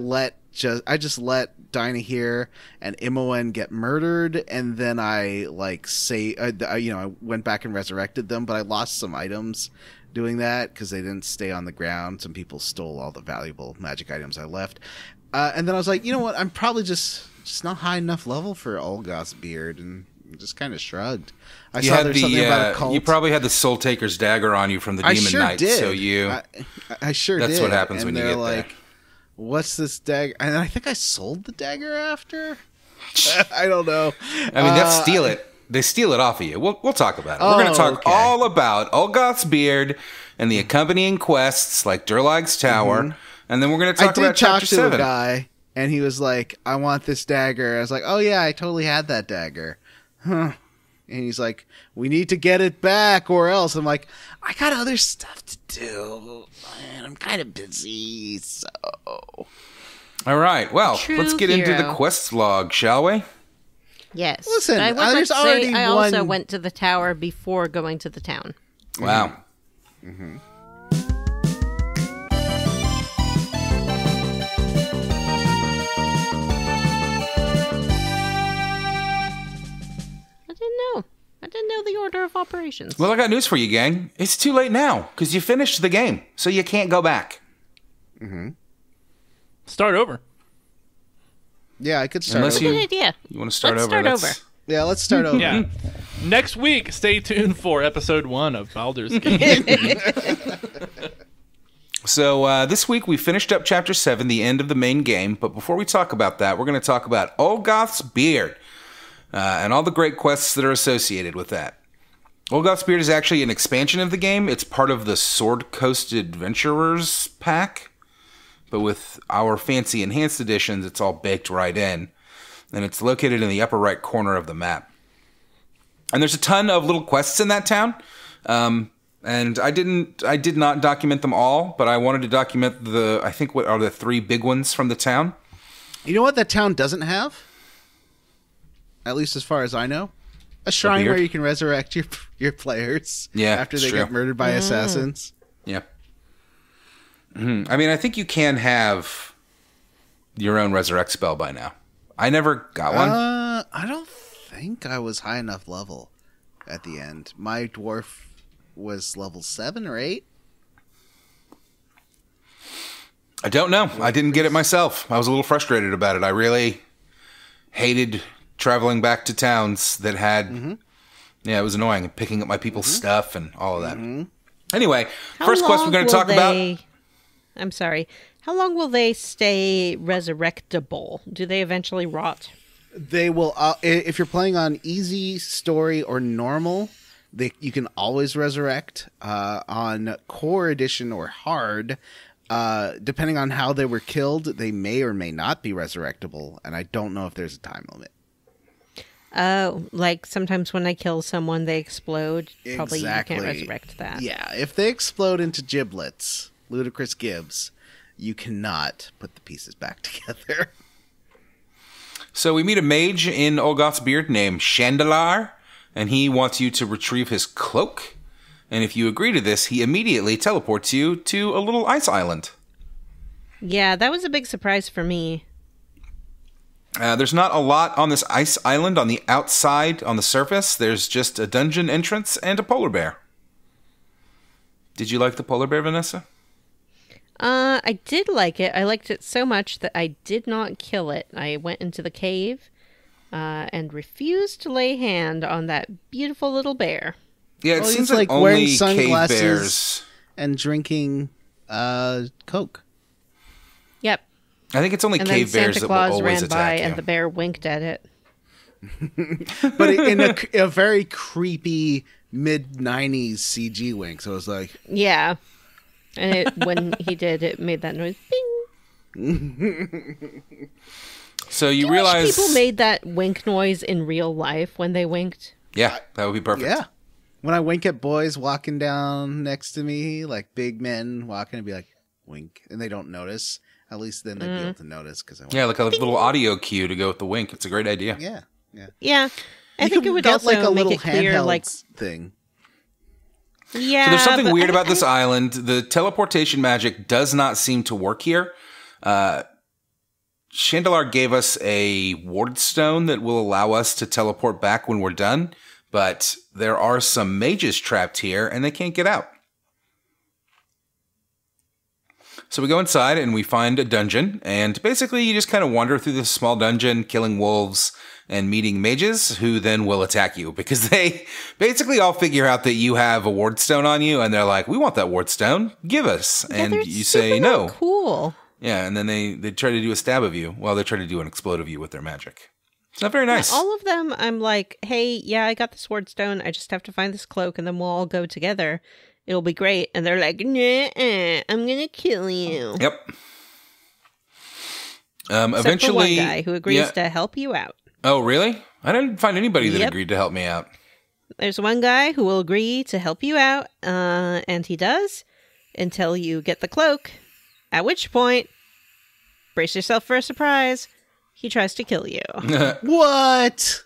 just let Dynahir and Imoen get murdered, and then I I went back and resurrected them, but I lost some items doing that because they didn't stay on the ground. Some people stole all the valuable magic items I left. And then I was like, you know what? I'm probably just not high enough level for Ulgoth's beard, and just kind of shrugged. I saw there's something about a cult. You probably had the Soul Taker's dagger on you from the Demon Knight. Did. So I sure did. That's what happens and when you get like, there. What's this dagger? And I think I sold the dagger after. I don't know. I mean, that's steal it. They steal it off of you. We'll talk about it. We're going to talk all about Ulgoth's beard and the accompanying quests like Durlag's Tower, and then we're going to talk about Chapter 7. I did talk to a guy, and he was like, "I want this dagger." I was like, "Oh yeah, I totally had that dagger." Huh. And he's like, "We need to get it back or else." I'm like, "I got other stuff to do, and I'm kind of busy, so." All right, well, let's get into the quest log, shall we? Yes. Listen, I there's already I also went to the tower before going to the town. Wow. I didn't know the order of operations. Well, I got news for you, gang. It's too late now because you finished the game, so you can't go back. Start over. Yeah, I could start Unless over. you, Good idea. You want to start Let's over? start over. Yeah, let's start over. Yeah. Next week, stay tuned for episode 1 of Baldur's Gate. So this week we finished up Chapter 7, the end of the main game. But before we talk about that, we're going to talk about Ulgoth's beard and all the great quests that are associated with that. Ulgoth's beard is actually an expansion of the game. It's part of the Sword Coast Adventurers pack. But with our fancy enhanced editions, it's all baked right in. And it's located in the upper right corner of the map. And there's a ton of little quests in that town. And I did not document them all, but I wanted to document what are the 3 big ones from the town. You know what that town doesn't have? At least as far as I know. A shrine where you can resurrect your players after they get murdered by assassins. Yeah. I mean, I think you can have your own resurrect spell by now. I never got one. I don't think I was high enough level at the end. My dwarf was level 7 or 8. I don't know. I didn't get it myself. I was a little frustrated about it. I really hated traveling back to towns that had... Yeah, it was annoying. And picking up my people's stuff and all of that. Anyway, first quest we're going to talk about... I'm sorry. How long will they stay resurrectable? Do they eventually rot? They will. If you're playing on easy, story, or normal, you can always resurrect. On core edition or hard, depending on how they were killed, they may or may not be resurrectable. And I don't know if there's a time limit. Like sometimes when I kill someone, they explode. Probably Exactly. You can't resurrect that. Yeah, if they explode into giblets, ludicrous gibbs, you cannot put the pieces back together. So we meet a mage in Ulgoth's beard named Chandalar, and he wants you to retrieve his cloak. And if you agree to this, he immediately teleports you to a little ice island. Yeah, that was a big surprise for me. There's not a lot on this ice island on the outside, on the surface. There's just a dungeon entrance and a polar bear. Did you like the polar bear, Vanessa? I did like it. I liked it so much that I did not kill it. I went into the cave and refused to lay hand on that beautiful little bear. Yeah, it seems like wearing only cave sunglasses bears and drinking Coke. Yep. I think it's only And cave then bears Santa that will Claus always ran by attack you. and the bear winked at it. But in a very creepy mid-90s CG wink. So it was like... Yeah. And when he did, it made that noise. Bing! So you Do you realize... wish people made that wink noise in real life when they winked? Yeah, that would be perfect. Yeah. When I wink at boys walking down next to me, like big men walking, and be like, wink, and they don't notice. At least then they'd be able to notice. Yeah, like a little audio cue to go with the wink. It's a great idea. Yeah. I think it would also like a make little it clear, handheld like thing. Yeah. So there's something weird about this island. The teleportation magic does not seem to work here. Chandelar gave us a ward stone that will allow us to teleport back when we're done, but there are some mages trapped here and they can't get out. So we go inside and we find a dungeon, and basically you just kind of wander through this small dungeon, killing wolves and meeting mages who then will attack you because they basically all figure out that you have a ward stone on you, and they're like, we want that ward stone, give us. And you say no. Cool. Yeah, and then they try to do a stab of you. Well, they try to do an explode of you with their magic. It's not very nice. Yeah, all of them, I'm like, hey, yeah, I got this ward stone. I just have to find this cloak, and then we'll all go together. It'll be great. And they're like, nah, I'm going to kill you. Yep. Except Eventually, for one guy who agrees to help you out. Oh, really? I didn't find anybody that agreed to help me out. There's one guy who will agree to help you out, and he does, until you get the cloak, at which point, brace yourself for a surprise, he tries to kill you. What?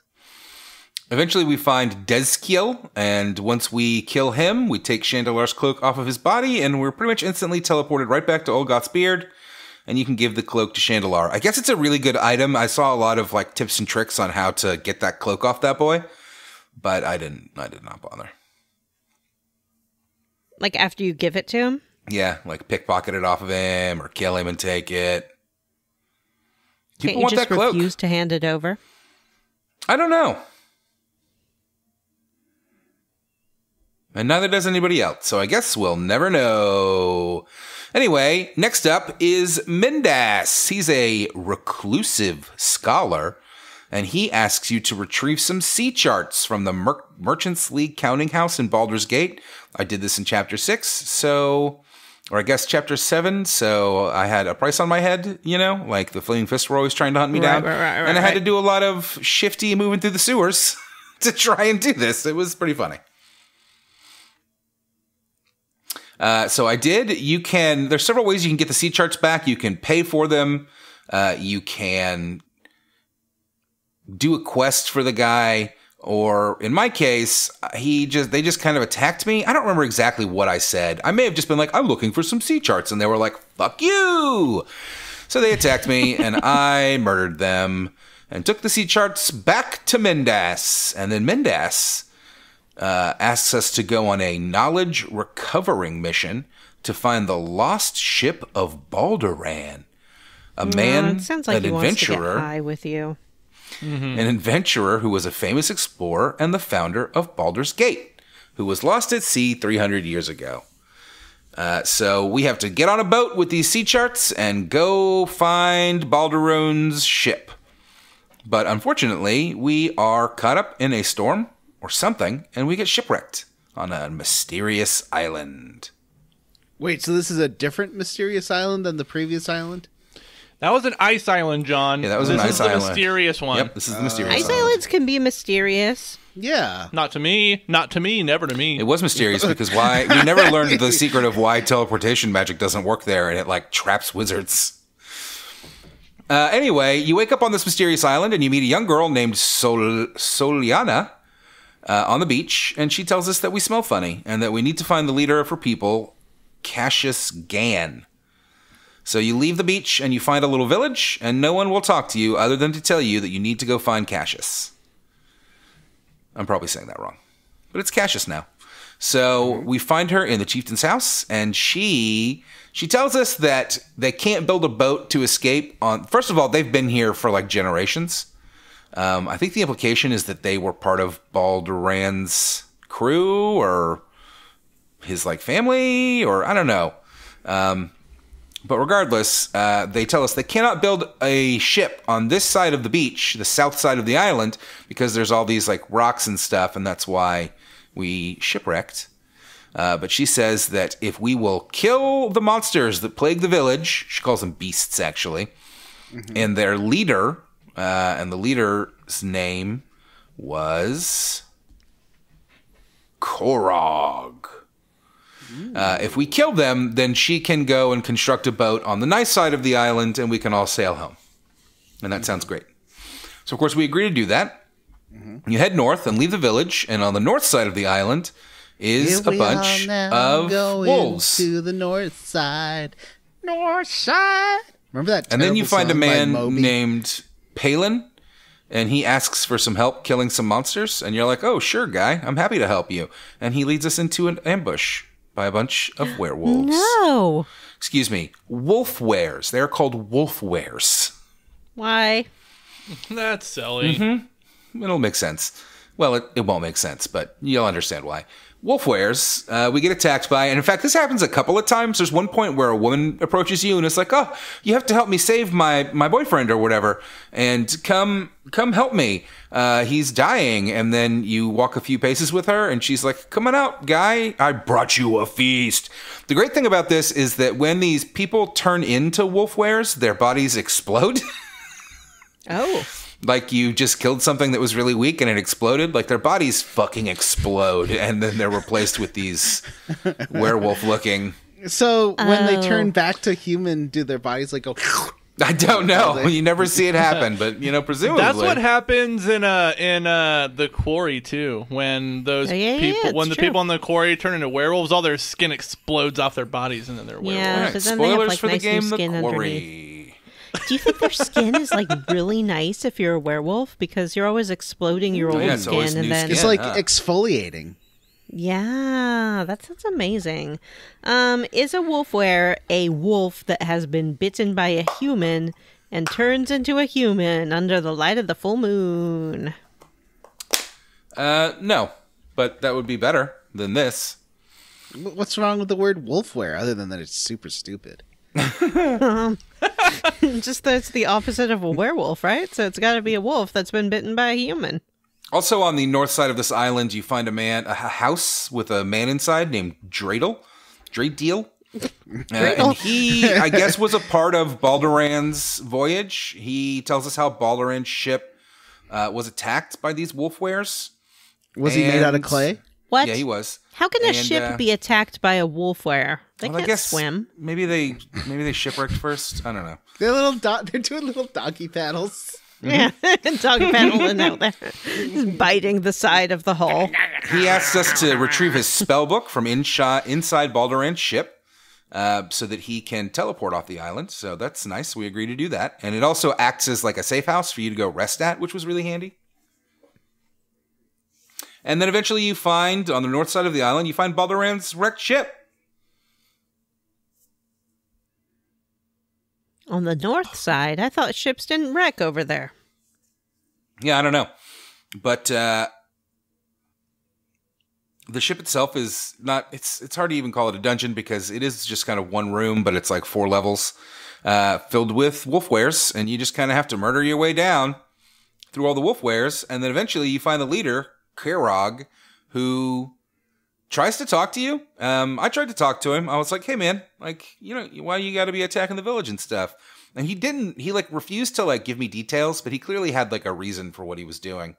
Eventually, we find Dezkiel, and once we kill him, we take Chandelar's cloak off of his body, and we're pretty much instantly teleported right back to Ulgoth's beard, and you can give the cloak to Chandelar. I guess it's a really good item. I saw a lot of like tips and tricks on how to get that cloak off that boy, but I did not bother. Like after you give it to him? Yeah, like pickpocket it off of him or kill him and take it. Can't you just refuse to hand it over? I don't know. And neither does anybody else, so I guess we'll never know. Anyway, next up is Mindas. He's a reclusive scholar, and he asks you to retrieve some sea charts from the Merchants League counting house in Baldur's Gate. I did this in Chapter 6, or I guess Chapter 7, so I had a price on my head, like the Flaming Fists were always trying to hunt me down. And I had to do a lot of shifty moving through the sewers to try and do this. It was pretty funny. So I did. There's several ways you can get the sea charts back. You can pay for them. You can do a quest for the guy, or in my case, they just kind of attacked me. I don't remember exactly what I said. I may have just been like, I'm looking for some sea charts, and they were like, fuck you. So they attacked me, and I murdered them and took the sea charts back to Mindas. And then Mindas asks us to go on a knowledge recovering mission to find the lost ship of Balduran. It sounds like an he adventurer, wants to get high with you. An adventurer who was a famous explorer and the founder of Baldur's Gate, who was lost at sea 300 years ago. So we have to get on a boat with these sea charts and go find Balduran's ship. But unfortunately, we are caught up in a storm or something, and we get shipwrecked on a mysterious island. Wait, so this is a different mysterious island than the previous island? That was an ice island, John. Yeah, that was an ice island. This is the mysterious one. Yep, this is the mysterious island. Ice islands can be mysterious. Yeah. Not to me. Not to me. Never to me. It was mysterious because we never learned the secret of why teleportation magic doesn't work there, and it like traps wizards. Anyway, you wake up on this mysterious island, and you meet a young girl named Soliana on the beach, and she tells us that we smell funny and that we need to find the leader of her people, Cassius Gan. So you leave the beach and you find a little village, and no one will talk to you other than to tell you that you need to go find Cassius. I'm probably saying that wrong, but it's Cassius now. So we find her in the chieftain's house, and she tells us that they can't build a boat to escape on. First of all, they've been here for like generations. I think the implication is that they were part of Balduran's crew or his like family, or I don't know. But regardless, they tell us they cannot build a ship on this side of the beach, the south side of the island, because there's all these like rocks and stuff, and that's why we shipwrecked. But she says that if we will kill the monsters that plague the village, she calls them beasts actually, and their leader, and the leader's name was Korog. If we kill them, then she can go and construct a boat on the nice side of the island, and we can all sail home. And that sounds great. So, of course, we agree to do that. You head north and leave the village, and on the north side of the island is a bunch of wolves. To the north side. North side. Remember that? And then you find a man Moby? named Palin, and he asks for some help killing some monsters. And you're like, oh, sure, guy. I'm happy to help you. And he leads us into an ambush by a bunch of werewolves. No. Excuse me. Wolf wares. They're called wolf wares. Why? That's silly. It'll make sense. Well, it won't make sense, but you'll understand why. Wolf wares, we get attacked by, and in fact, this happens a couple of times. There's one point where a woman approaches you and it's like, oh, you have to help me save my boyfriend or whatever, and come help me. He's dying. And then you walk a few paces with her and she's like, come on out, guy. I brought you a feast. The great thing about this is that when these people turn into wolf wares, their bodies explode. Oh. Like you just killed something that was really weak and it exploded. Like their bodies fucking explode, and then they're replaced with these werewolf-looking. So when they turn back to human, do their bodies like go? I don't know. You never see it happen, but presumably that's what happens in the quarry too. When those the people in the quarry turn into werewolves, all their skin explodes off their bodies, and then they're werewolves. Yeah, Right, but then they have, spoilers like, for nice the game, new The skin Quarry. Do you think their skin is like really nice if you're a werewolf, because you're always exploding your old it's always skin, and new then skin. It's like exfoliating. yeah, that sounds amazing. Is a wolf were a wolf that has been bitten by a human and turns into a human under the light of the full moon? No, but that would be better than this. What's wrong with the word wolfware other than that it's super stupid? Just that it's the opposite of a werewolf, right? So it's got to be a wolf that's been bitten by a human. Also, on the north side of this island, you find a house with a man inside named Dreidel. And he, I guess, was a part of Baldur's voyage. He tells us how Baldur's ship was attacked by these wolf wares. Was he made out of clay? What? Yeah, he was. How can a ship be attacked by a wolf were? They Well, can't I guess swim. Maybe they shipwrecked first. I don't know. They're doing little doggy paddles. Yeah, dog paddling out there, just biting the side of the hull. He asks us to retrieve his spell book from inside Baldur's ship, so that he can teleport off the island. So that's nice. We agree to do that, and it also acts as like a safe house for you to go rest at, which was really handy. And then eventually you find, on the north side of the island, you find Baldur's wrecked ship. On the north side, I thought ships didn't wreck over there. Yeah, I don't know. But the ship itself is not, it's hard to even call it a dungeon because it is just kind of one room, but it's like 4 levels filled with wolf wares, and you just kind of have to murder your way down through all the wolf wares, and then eventually you find the leader, Kerog, who tries to talk to you. I tried to talk to him. I was like, hey man, like, why you gotta be attacking the village and stuff? And he like refused to like give me details, but he clearly had like a reason for what he was doing.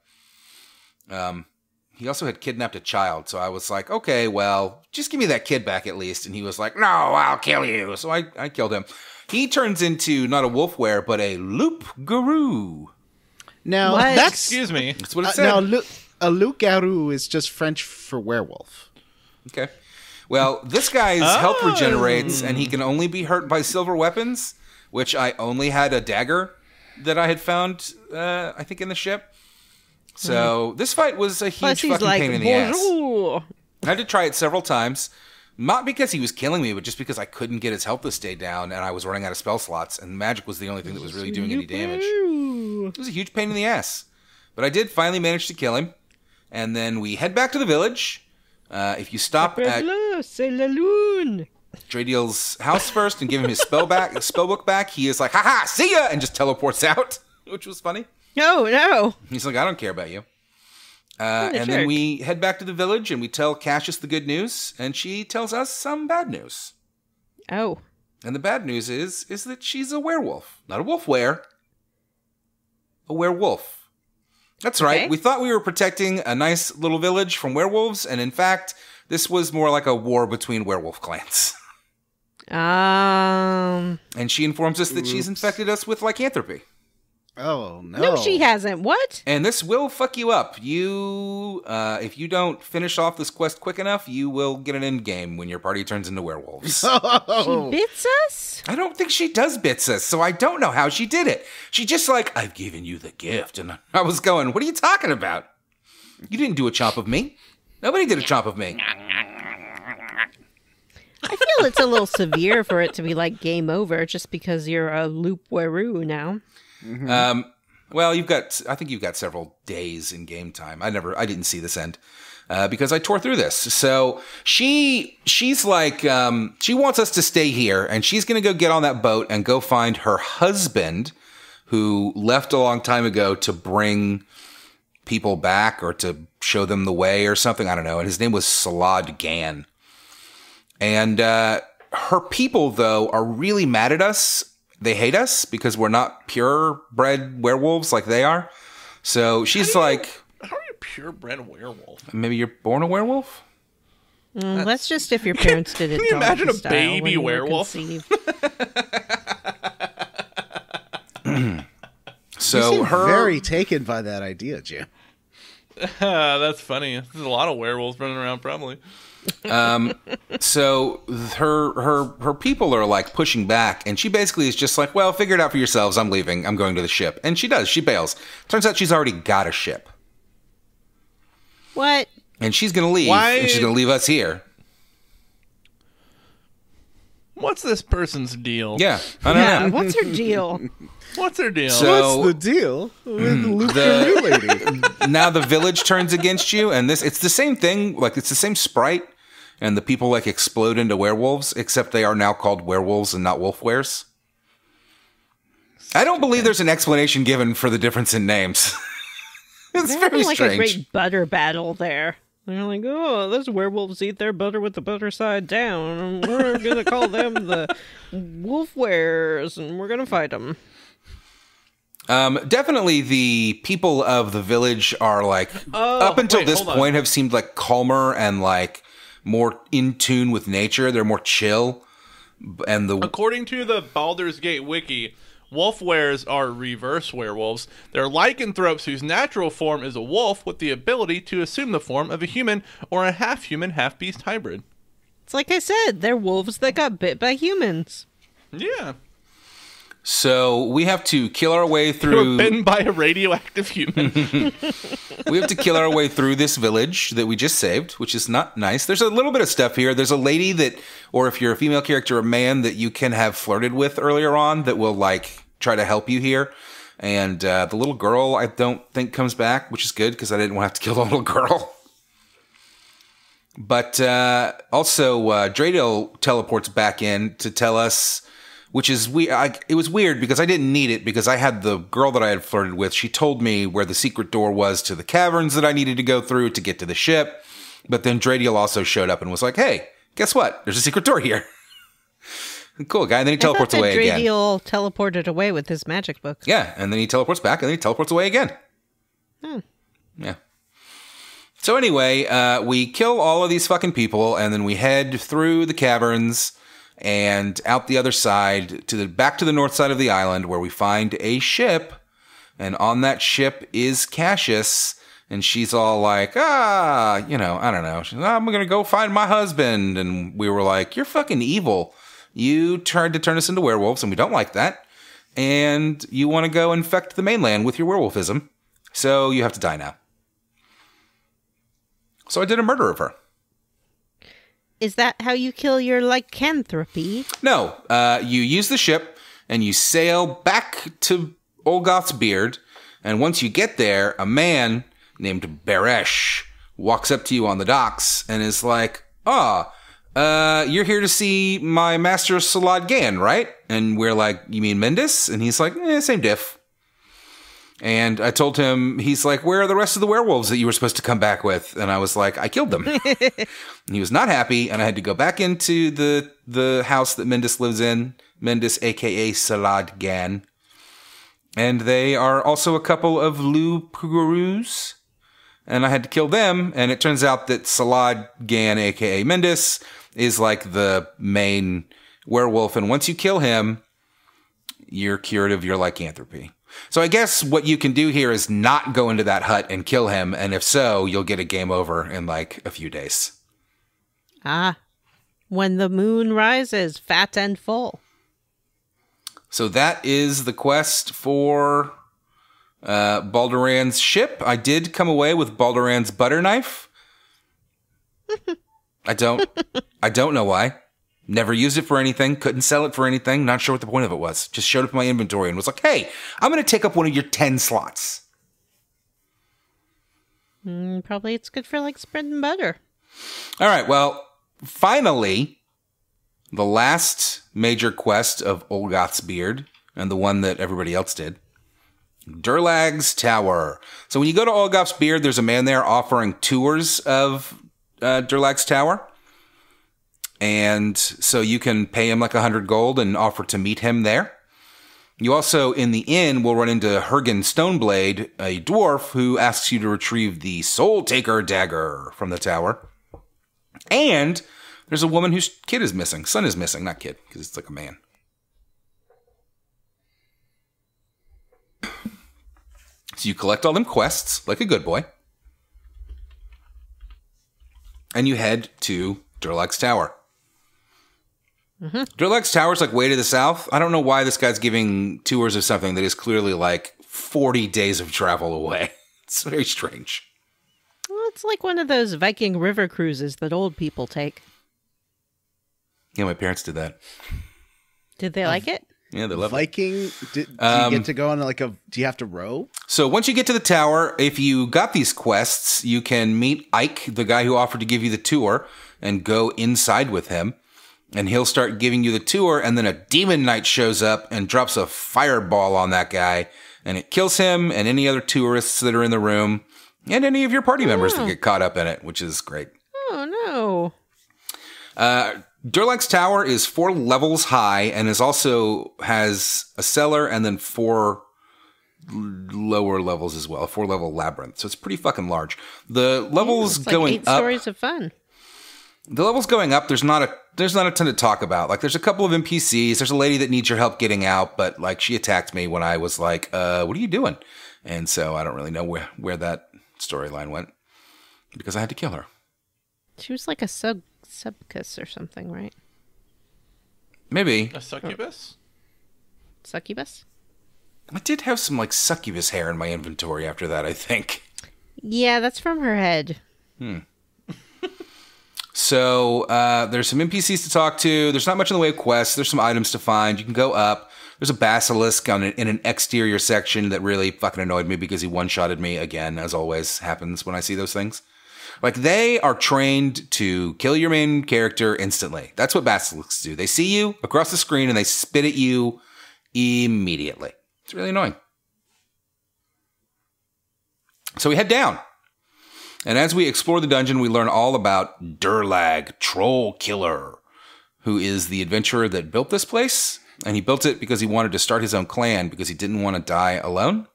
He also had kidnapped a child. So I was like, okay, well, just give me that kid back at least. And he was like, no, I'll kill you. So I killed him. He turns into not a wolf were, but a loop guru. Now, What? Excuse me. That's what it said. now a loup-garou is just French for werewolf. Okay. Well, this guy's health regenerates, and he can only be hurt by silver weapons, which I only had a dagger that I had found, I think, in the ship. So this fight was a Plus huge he's fucking like, pain in the ass. bonjour. I had to try it several times, not because he was killing me, but just because I couldn't get his health to stay down, and I was running out of spell slots, and magic was the only thing that was really doing any damage. It was a huge pain in the ass. But I did finally manage to kill him, and then we head back to the village. If you stop at Dradiel's house first and give him his spell book back, he is like, haha, see ya, and just teleports out, which was funny. No. He's like, I don't care about you. What a And then jerk. we head back to the village and we tell Cassius the good news, and she tells us some bad news. Oh. And the bad news is that she's a werewolf. Not a wolf were, a werewolf. That's right. Okay. We thought we were protecting a nice little village from werewolves, and in fact, This was more like a war between werewolf clans. Um. And she informs us that she's infected us with lycanthropy. Oh, no. No, she hasn't. What? And this will fuck you up. You, if you don't finish off this quest quick enough, you will get an end game when your party turns into werewolves. She bits us? I don't think she does bits us, so I don't know how she did it. She just like, I've given you the gift. And I was going, what are you talking about? You didn't do a chomp of me. Nobody did a chomp of me. I feel it's a little severe for it to be like game over just because you're a loop werewolf now. Mm-hmm. Well, I think you've got several days in game time. I didn't see this end, because I tore through this. So she's like, she wants us to stay here, and she's going to go get on that boat and go find her husband who left a long time ago to bring people back or to show them the way or something. I don't know. And his name was Salad Gan. And, her people though are really mad at us. They hate us because we're not purebred werewolves like they are. So she's like... How are you purebred werewolf? Maybe you're born a werewolf? That's just if your parents did it. Can you imagine a baby werewolf? So you seem very taken by that idea, Jim. That's funny. There's a lot of werewolves running around, probably. So her people are like pushing back, and she basically is just like, well, figure it out for yourselves. I'm leaving. I'm going to the ship. And she does. She bails. Turns out she's already got a ship. What? And she's going to leave. Why? And she's going to leave us here. What's this person's deal? Yeah, I don't know. What's her deal? What's her deal? So, what's the deal with Luke lady? Now the village turns against you, and it's the same thing. Like, it's the same sprite, and the people like explode into werewolves, except they are now called werewolves and not wolfwares. I don't believe there's an explanation given for the difference in names. It's very like strange. A great butter battle there. They're like, oh, those werewolves eat their butter with the butter side down, and we're going to call them the wolfwares, and we're going to fight them. Definitely the people of the village are like, up until this point, have seemed like calmer and like more in tune with nature. They're more chill. And according to the Baldur's Gate wiki, wolfwares are reverse werewolves. They're lycanthropes whose natural form is a wolf with the ability to assume the form of a human or a half-human, half-beast hybrid. It's like I said, they're wolves that got bit by humans. Yeah. So we have to kill our way through... We were bitten by a radioactive human. We have to kill our way through this village that we just saved, which is not nice. There's a little bit of stuff here. There's a lady that, or if you're a female character, a man that you can have flirted with earlier on that will like try to help you here. And the little girl I don't think comes back, which is good because I didn't want to have to kill the little girl. But also Dreidel teleports back in to tell us... Which is it was weird because I didn't need it because I had the girl that I had flirted with. She told me where the secret door was to the caverns that I needed to go through to get to the ship. But then Dreidel also showed up and was like, "Hey, guess what? There's a secret door here." Cool guy. And then he teleports away again. Dreidel teleported away with his magic book. Yeah, and then he teleports back and then he teleports away again. Yeah. So anyway, we kill all of these fucking people and then we head through the caverns and out the other side back to the north side of the island where we find a ship, and on that ship is Cassius, and she's all like, I don't know. She's like, I'm going to go find my husband. And we were like, you're fucking evil. You tried to turn us into werewolves, and we don't like that. And you want to go infect the mainland with your werewolfism. So you have to die now. So I did a murder of her. Is that how you kill your lycanthropy? No, you use the ship and you sail back to Ulgoth's beard. And once you get there, a man named Baresh walks up to you on the docks and is like, you're here to see my master Salad Gan, right? And we're like, you mean Mendis? And he's like, same diff. And I told him, he's like, where are the rest of the werewolves that you were supposed to come back with? And I was like, I killed them. And he was not happy, and I had to go back into the house that Mendis lives in. Mendis, a.k.a. Salad Gan. And they are also a couple of loup-garous. and I had to kill them. And it turns out that Salad Gan, a.k.a. Mendis, is like the main werewolf. And once you kill him, you're cured of your lycanthropy. So I guess what you can do here is not go into that hut and kill him. And if so, you'll get a game over in like a few days. Ah, when the moon rises, fat and full. So that is the quest for Balduran's ship. I did come away with Balduran's butter knife. I don't know why. Never used it for anything. Couldn't sell it for anything. Not sure what the point of it was. Just showed up in my inventory and was like, hey, I'm going to take up one of your 10 slots. Probably it's good for like spreading butter. All right. Well, finally, the last major quest of Ulgoth's beard, and the one that everybody else did, Durlag's Tower. So when you go to Ulgoth's beard, there's a man there offering tours of Durlag's Tower. And so you can pay him like 100 gold and offer to meet him there. You also, in the inn, will run into Hergen Stoneblade, a dwarf who asks you to retrieve the Soul Taker dagger from the tower. And there's a woman whose kid is missing. Son is missing, not kid, because it's like a man. So you collect all them quests, like a good boy. And you head to Durlag's Tower. Durlag's Tower is like way to the south. I don't know why this guy's giving tours of something that is clearly like 40 days of travel away. It's very strange. Well, it's like one of those Viking river cruises that old people take. Yeah, my parents did that. Did they like it? Yeah, they love Viking, do you get to go on like do you have to row? So once you get to the tower, if you got these quests, you can meet Ike, the guy who offered to give you the tour, and go inside with him. And he'll start giving you the tour, and then a demon knight shows up and drops a fireball on that guy, and it kills him and any other tourists that are in the room, and any of your party members that get caught up in it, which is great. Oh, no. Durlag's Tower is 4 levels high, and has a cellar and then 4 lower levels as well, a 4-level labyrinth. So it's pretty fucking large. The levels it's going like 8 up. stories of fun. The levels going up, there's not a ton to talk about. Like, there's a couple of NPCs. There's a lady that needs your help getting out, but like she attacked me when I was like, what are you doing? And so I don't really know where that storyline went because I had to kill her. She was like a succubus or something, right? Maybe. A succubus? Succubus? I did have some like succubus hair in my inventory after that, I think. Yeah, that's from her head. So there's some NPCs to talk to. There's not much in the way of quests. There's some items to find. You can go up. There's a basilisk in an exterior section that really fucking annoyed me because he one-shotted me again, as always happens when I see those things. Like, they are trained to kill your main character instantly. That's what basilisks do. They see you across the screen and they spit at you immediately. It's really annoying. So we head down. And as we explore the dungeon, we learn all about Durlag, Troll Killer, who is the adventurer that built this place. And he built it because he wanted to start his own clan because he didn't want to die alone.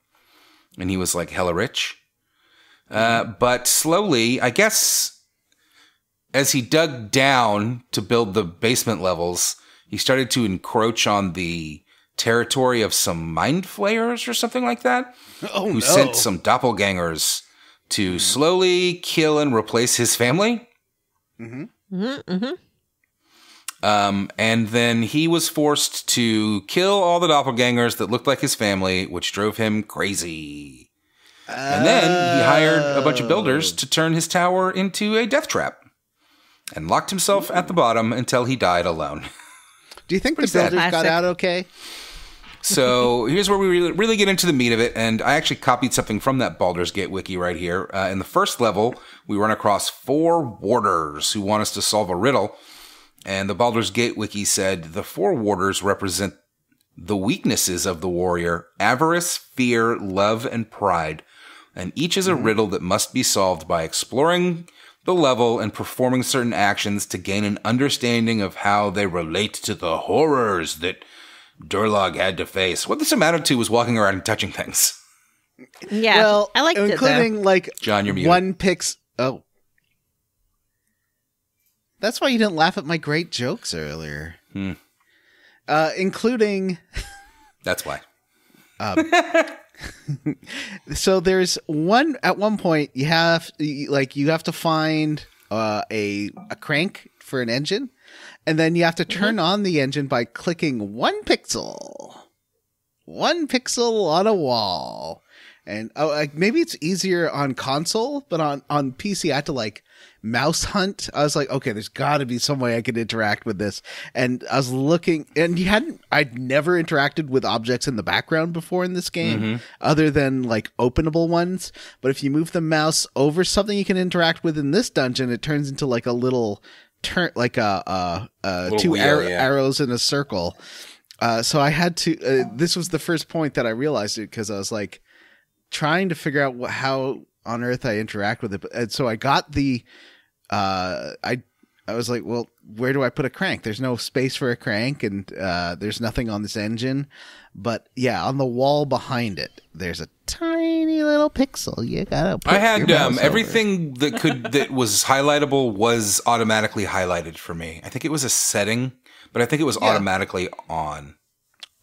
And he was like hella rich. But slowly, I guess, as he dug down to build the basement levels, he started to encroach on the territory of some mind flayers or something like that. Who sent some doppelgangers to slowly kill and replace his family. And then he was forced to kill all the doppelgangers that looked like his family, which drove him crazy. And then he hired a bunch of builders to turn his tower into a death trap and locked himself at the bottom until he died alone. Do you think the builders got out okay? So here's where we really get into the meat of it, and I actually copied something from that Baldur's Gate wiki right here. In the first level, we run across 4 warders who want us to solve a riddle, and the Baldur's Gate wiki said the 4 warders represent the weaknesses of the warrior: avarice, fear, love, and pride, and each is a riddle that must be solved by exploring the level and performing certain actions to gain an understanding of how they relate to the horrors that Durlag had to face. What this amounted to was walking around and touching things. Yeah, well, I liked it, including like John, you're muted. one pix. Oh, that's why you didn't laugh at my great jokes earlier. Including. That's why. So there's at one point you have to find a crank for an engine, and then you have to turn on the engine by clicking one pixel on a wall. And maybe it's easier on console, but on PC I had to like mouse hunt. I was like, okay, there's got to be some way I could interact with this. And I was looking, and I'd never interacted with objects in the background before in this game, other than like openable ones. But if you move the mouse over something you can interact with in this dungeon, it turns into like a little turn, like two arrows in a circle. So I had to. This was the first point that I realized it, because I was like trying to figure out how on earth I interact with it. And so I got the, I was like, well, where do I put a crank? There's no space for a crank, and there's nothing on this engine. But yeah, on the wall behind it, there's a tiny little pixel. You gotta put I had your mouse everything that was highlightable was automatically highlighted for me. I think it was a setting, but I think it was automatically on.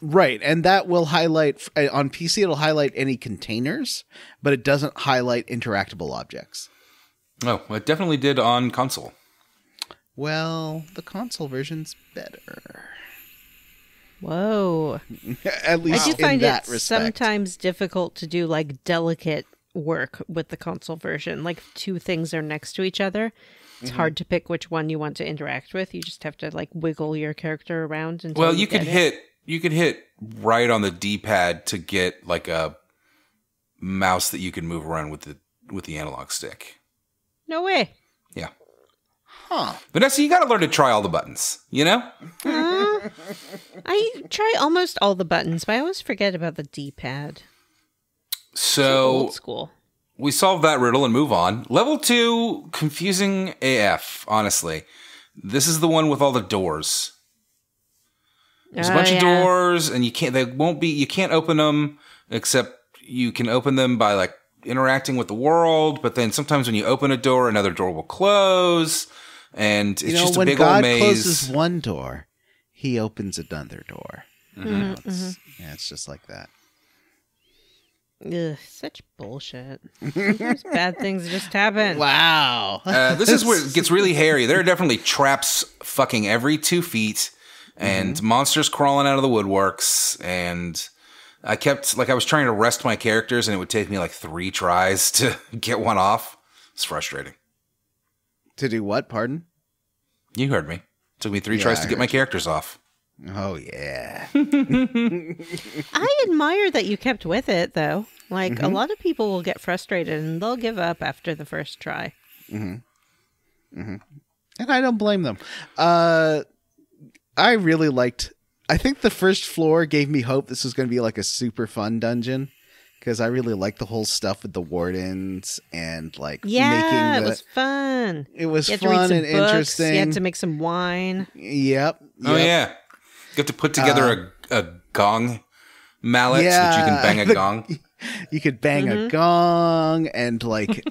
Right, and that will highlight on PC. It'll highlight any containers, but it doesn't highlight interactable objects. Oh, it definitely did on console. Well, the console version's better. Whoa. At least I do find in that it respect. sometimes difficult to do like delicate work with the console version. Like two things are next to each other. It's hard to pick which one you want to interact with. You just have to like wiggle your character around until Well, you could hit right on the D-pad to get like a mouse that you can move around with the analog stick. No way. Yeah. Huh. Vanessa, you got to learn to try all the buttons, you know? I try almost all the buttons, but I always forget about the D-pad. So Old school. we solve that riddle and move on. Level 2, confusing AF, honestly. This is the one with all the doors. There's a bunch of doors, and you can't open them, except you can open them by like interacting with the world, but then sometimes when you open a door, another door will close, and it's just a big old maze. When God closes one door, he opens another door. It's just like that. Ugh, such bullshit. Sometimes bad things just happen. Wow. This is where it gets really hairy. There are definitely traps fucking every 2 feet, and monsters crawling out of the woodworks, and I was trying to rest my characters, and it would take me like 3 tries to get one off. It's frustrating. To do what? Pardon? You heard me. It took me 3 tries to get my characters off. Oh, yeah. I admire that you kept with it, though. Like, a lot of people will get frustrated, and they'll give up after the first try. And I don't blame them. I really liked... I think the first floor gave me hope this was going to be like a super fun dungeon, because I really liked the whole stuff with the wardens and like making it was fun. It was you had to read fun some and books, interesting. You had to make some wine. Yep. Oh, yeah. You have to put together a gong mallet so that you can bang a gong. You could bang a gong and like...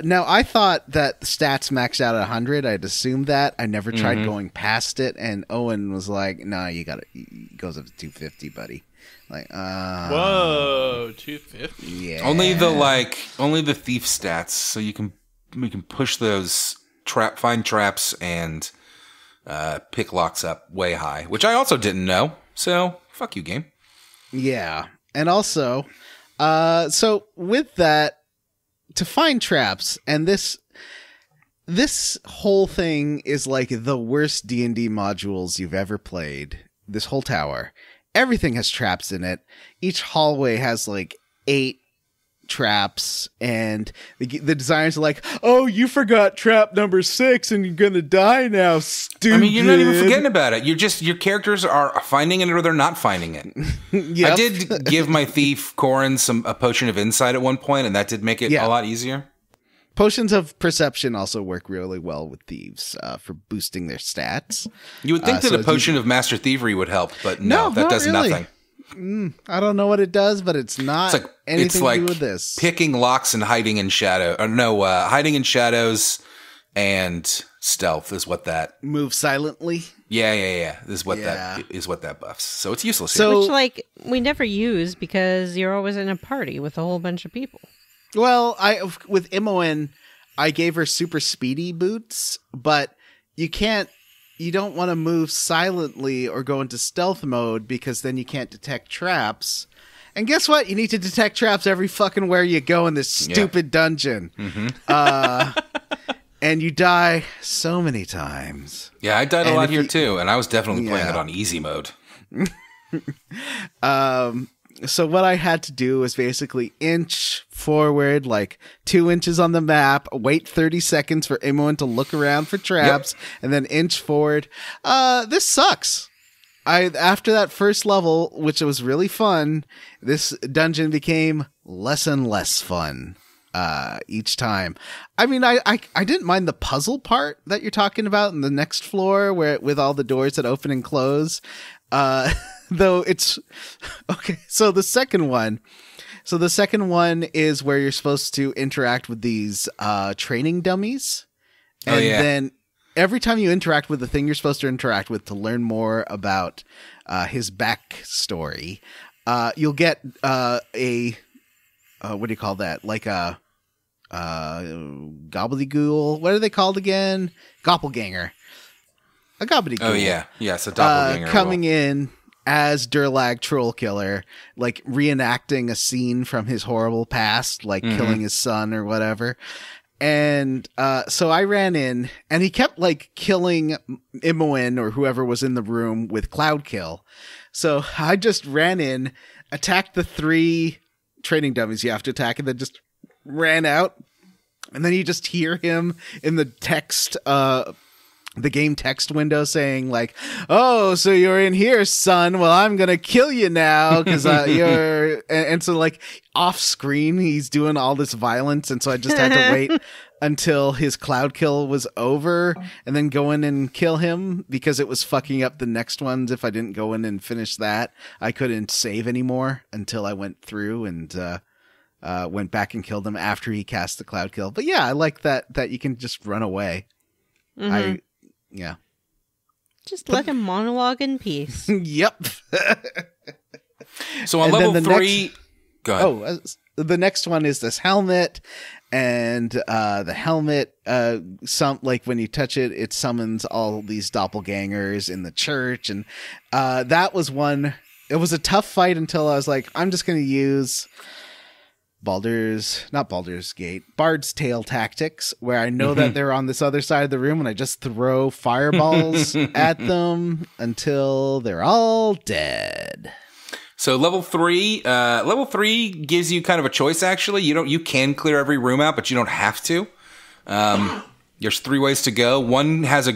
now, I thought that the stats maxed out at 100. I'd assumed that. I never tried going past it. And Owen was like, no, you got it. It goes up to 250, buddy. Like, whoa, 250. Yeah. Only the thief stats. So we can push those find traps and pick locks up way high, which I also didn't know. So fuck you, game. Yeah. And also, so with that, to find traps, and this whole thing is like the worst D&D modules you've ever played. This whole tower, everything has traps in it. Each hallway has like 8 traps, and the designers are like, "Oh, you forgot trap number 6, and you're gonna die now, stupid." I mean, you're not even forgetting about it. Your characters are finding it or they're not finding it. Yep. I did give my thief Corin a potion of insight at one point, and that did make it a lot easier. Potions of perception also work really well with thieves for boosting their stats. You would think that a potion of master thievery would help, but no, that does really. nothing. I don't know what it does, but it's not anything to do with this. Picking locks and hiding in shadow. Hiding in shadows and stealth is what that move silently. Yeah. This is what that buffs. So it's useless. So, which we never use because you're always in a party with a whole bunch of people. Well, with Imoen, I gave her super speedy boots, but you don't want to move silently or go into stealth mode because then you can't detect traps. And guess what? You need to detect traps every fucking where you go in this stupid dungeon. Mm-hmm. And you die so many times. Yeah, I died a lot here too, and I was definitely playing it on easy mode. So what I had to do was basically inch forward like 2 inches on the map, wait 30 seconds for Imoen to look around for traps, and then inch forward. This sucks. After that first level, which was really fun, this dungeon became less and less fun each time. I mean, I didn't mind the puzzle part that you're talking about in the next floor with all the doors that open and close. Though it's okay. So the second one is where you're supposed to interact with these training dummies. And then every time you interact with the thing you're supposed to interact with to learn more about his backstory, you'll get a what do you call that? Like a gobbledygook. What are they called again? Doppelganger. A gobbledygook. Oh yeah, yes, a doppelganger coming in as Durlag Troll Killer, like reenacting a scene from his horrible past, like killing his son or whatever. And so I ran in, and he kept like killing Imoen or whoever was in the room with Cloud Kill. So I just ran in, attacked the 3 training dummies you have to attack, and then just ran out. And then you just hear him in the text, the game text window saying like, "Oh, so you're in here, son. Well, I'm going to kill you now because you're..." And so like off screen, he's doing all this violence. And so I just had to wait until his Cloud Kill was over and then go in and kill him because it was fucking up the next ones. If I didn't go in and finish that, I couldn't save anymore until I went through and went back and killed him after he cast the Cloud Kill. But yeah, I like that you can just run away. Mm-hmm. Just let him monologue in peace. Yep. So on level 3, go ahead. Oh, the next one is this helmet, and the helmet, like when you touch it, it summons all these doppelgangers in the church, and that was one. It was a tough fight until I was like, I'm just going to use Baldur's Tail tactics, where I know that they're on this other side of the room, and I just throw fireballs at them until they're all dead. So level 3 gives you kind of a choice. Actually, you can clear every room out, but you don't have to. There's 3 ways to go. One has a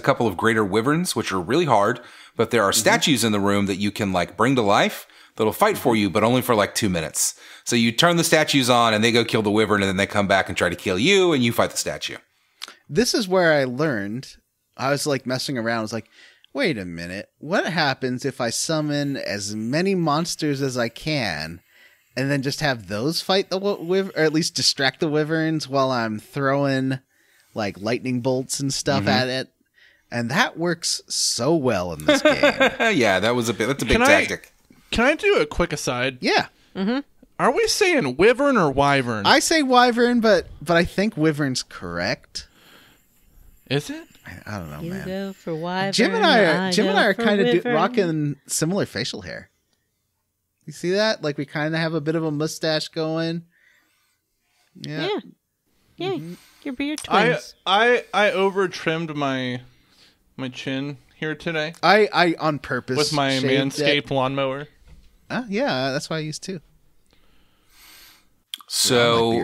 couple of greater wyverns, which are really hard, but there are statues in the room that you can like bring to life that'll fight for you, but only for like 2 minutes. So you turn the statues on and they go kill the wyvern, and then they come back and try to kill you, and you fight the statue. This is where I learned. I was like messing around. I was like, wait a minute. What happens if I summon as many monsters as I can and then just have those fight the wyvern, or at least distract the wyverns while I'm throwing like lightning bolts and stuff at it? And that works so well in this game. Yeah, that's a big tactic. Can I do a quick aside? Yeah. Mm-hmm. Are we saying wyvern or wyvern? I say wyvern, but I think wyvern's correct. Is it? I don't know, You man. go for wyvern. Jim and I are kind of wyvern. rocking similar facial hair. You see that? Like we kind of have a bit of a mustache going. Yeah. Yeah. Your beard twins. I over trimmed my chin here today. I on purpose with my Manscaped lawnmower. Yeah, that's what I used to. So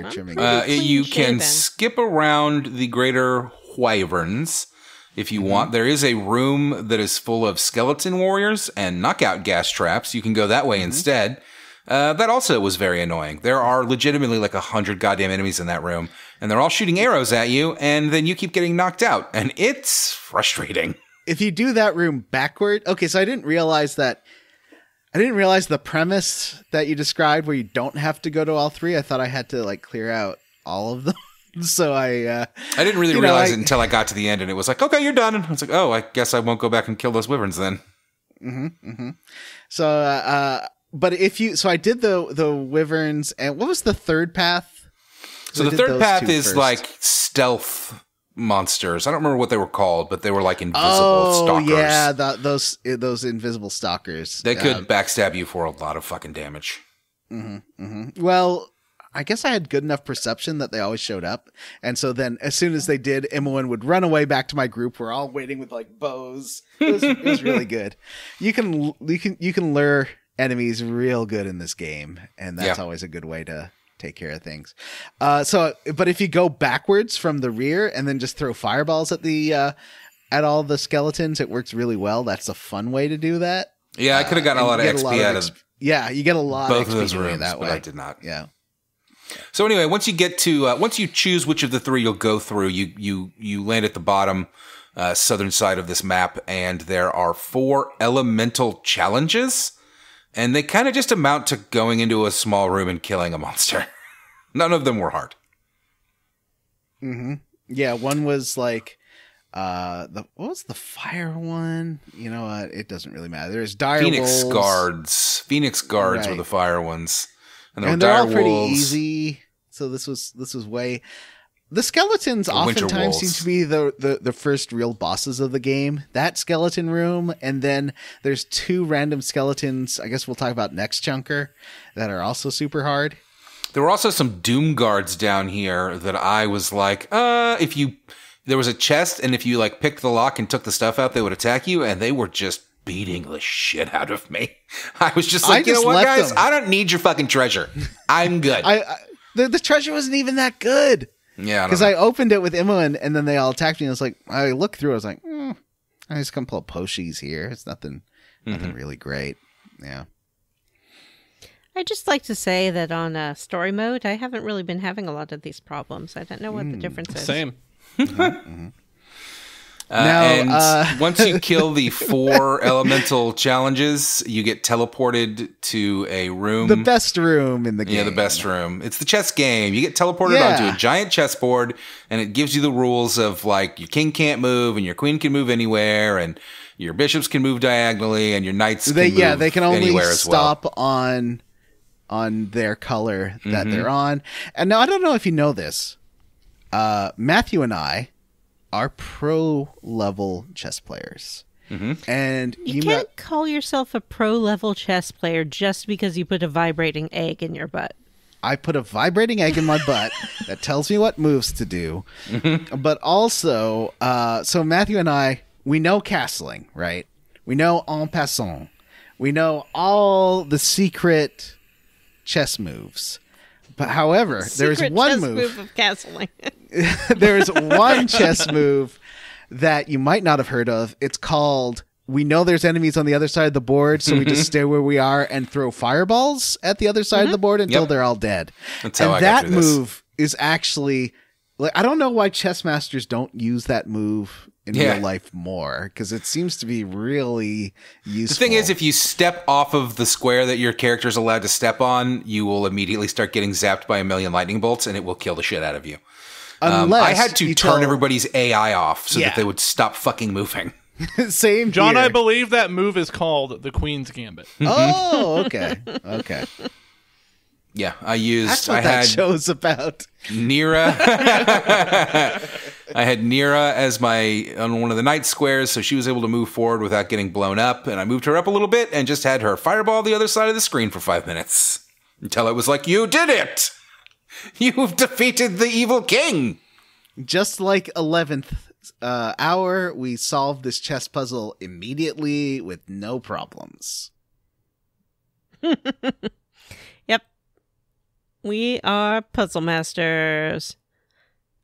you can shaven. skip around the greater wyverns if you want. There is a room that is full of skeleton warriors and knockout gas traps. You can go that way instead. That also was very annoying. There are legitimately like 100 goddamn enemies in that room, and they're all shooting arrows at you, and then you keep getting knocked out, and it's frustrating. If you do that room backward, okay, so I didn't realize that I didn't realize the premise that you described where you don't have to go to all 3. I thought I had to like clear out all of them. So I didn't really realize it until I got to the end, and it was like, okay, you're done. And I was like, oh, I guess I won't go back and kill those wyverns then. So, but so I did the wyverns, and what was the third path? So the third path is like stealth monsters. I don't remember what they were called, but they were like invisible stalkers. Yeah, those invisible stalkers. They could backstab you for a lot of fucking damage. Well, I guess I had good enough perception that they always showed up. And so then as soon as they did, Imoen would run away back to my group. We're all waiting with like bows. It was really good. You can lure enemies real good in this game. And that's always a good way to take care of things. But if you go backwards from the rear and then just throw fireballs at at all the skeletons, it works really well. That's a fun way to do that. Yeah, I could have gotten a lot of XP out of Yeah, you get a lot both of of those XP rooms, that way. but I did not. Yeah. So anyway, once you get to once you choose which of the 3 you'll go through, you land at the bottom southern side of this map, and there are 4 elemental challenges, and they kind of just amount to going into a small room and killing a monster. None of them were hard. Yeah, one was like what was the fire one? You know what? It doesn't really matter. There's dire Phoenix wolves. Guards. Phoenix Guards were the fire ones. And they're all dire pretty wolves. easy. So this was way. The skeletons winter oftentimes wolves. seem to be the first real bosses of the game. That skeleton room, and then there's 2 random skeletons. I guess we'll talk about next chunker that are also super hard. There were also some Doom Guards down here that I was like, there was a chest, and if you like picked the lock and took the stuff out, they would attack you, and they were just beating the shit out of me. I was just like, you know what, guys? I don't need your fucking treasure. I'm good. The treasure wasn't even that good. Yeah, because I opened it with Imoen, and then they all attacked me. And I was like, I looked through. I was like, I just come pull Poshies here. It's nothing really great. Yeah. I'd just like to say that on story mode, I haven't really been having a lot of these problems. I don't know what the difference is. Same. Once you kill the 4 elemental challenges, you get teleported to a room. The best room in the game. Yeah, the best room. It's the chess game. You get teleported onto a giant chessboard, and it gives you the rules of like your king can't move, and your queen can move anywhere, and your bishops can move diagonally, and your knights can move they can only anywhere as well. stop on their color that they're on. And now I don't know if you know this. Matthew and I are pro-level chess players. And you can't call yourself a pro-level chess player just because you put a vibrating egg in your butt. I put a vibrating egg in my butt that tells me what moves to do. But also, so Matthew and I, we know castling, right? We know en passant. We know all the secret chess moves. But however, there's one move of castling. There's one chess move that you might not have heard of. It's called, we know there's enemies on the other side of the board, so we just stay where we are and throw fireballs at the other side of the board until they're all dead. That's how I got through this. That move is actually, like, I don't know why chess masters don't use that move in real life more, because it seems to be really useful. The thing is, if you step off of the square that your character's allowed to step on, you will immediately start getting zapped by a million lightning bolts, and it will kill the shit out of you. I had to turn everybody's AI off so that they would stop fucking moving. Same John, here. I believe that move is called the Queen's Gambit. Oh, okay. Okay. Yeah, I used... That's what that show's about. Nira. I had Nira as on one of the knight squares, so she was able to move forward without getting blown up, and I moved her up a little bit and just had her fireball the other side of the screen for 5 minutes. Until it was like, you did it! You've defeated the evil king! Just like 11th hour, we solved this chess puzzle immediately with no problems. Yep. We are puzzle masters.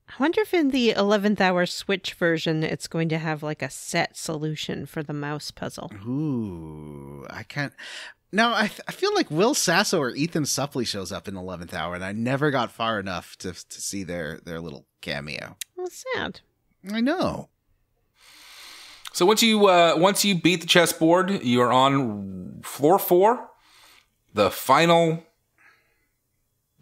I wonder if in the 11th hour Switch version, it's going to have like a set solution for the mouse puzzle. Ooh, I can't... No, I feel like Will Sasso or Ethan Suppley shows up in 11th hour, and I never got far enough to see their little cameo. Well, sad. I know. So once you beat the chessboard, you are on floor 4, the final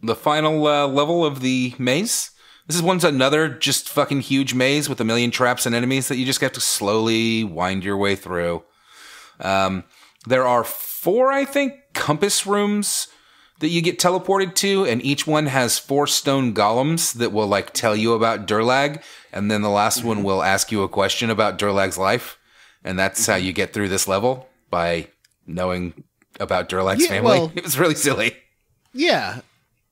level of the maze. This is another just fucking huge maze with a million traps and enemies that you just have to slowly wind your way through. There are 4, I think, compass rooms that you get teleported to, and each one has 4 stone golems that will like tell you about Durlag, and then the last one will ask you a question about Durlag's life, and that's how you get through this level, by knowing about Durlag's family. Well, it was really silly. Yeah.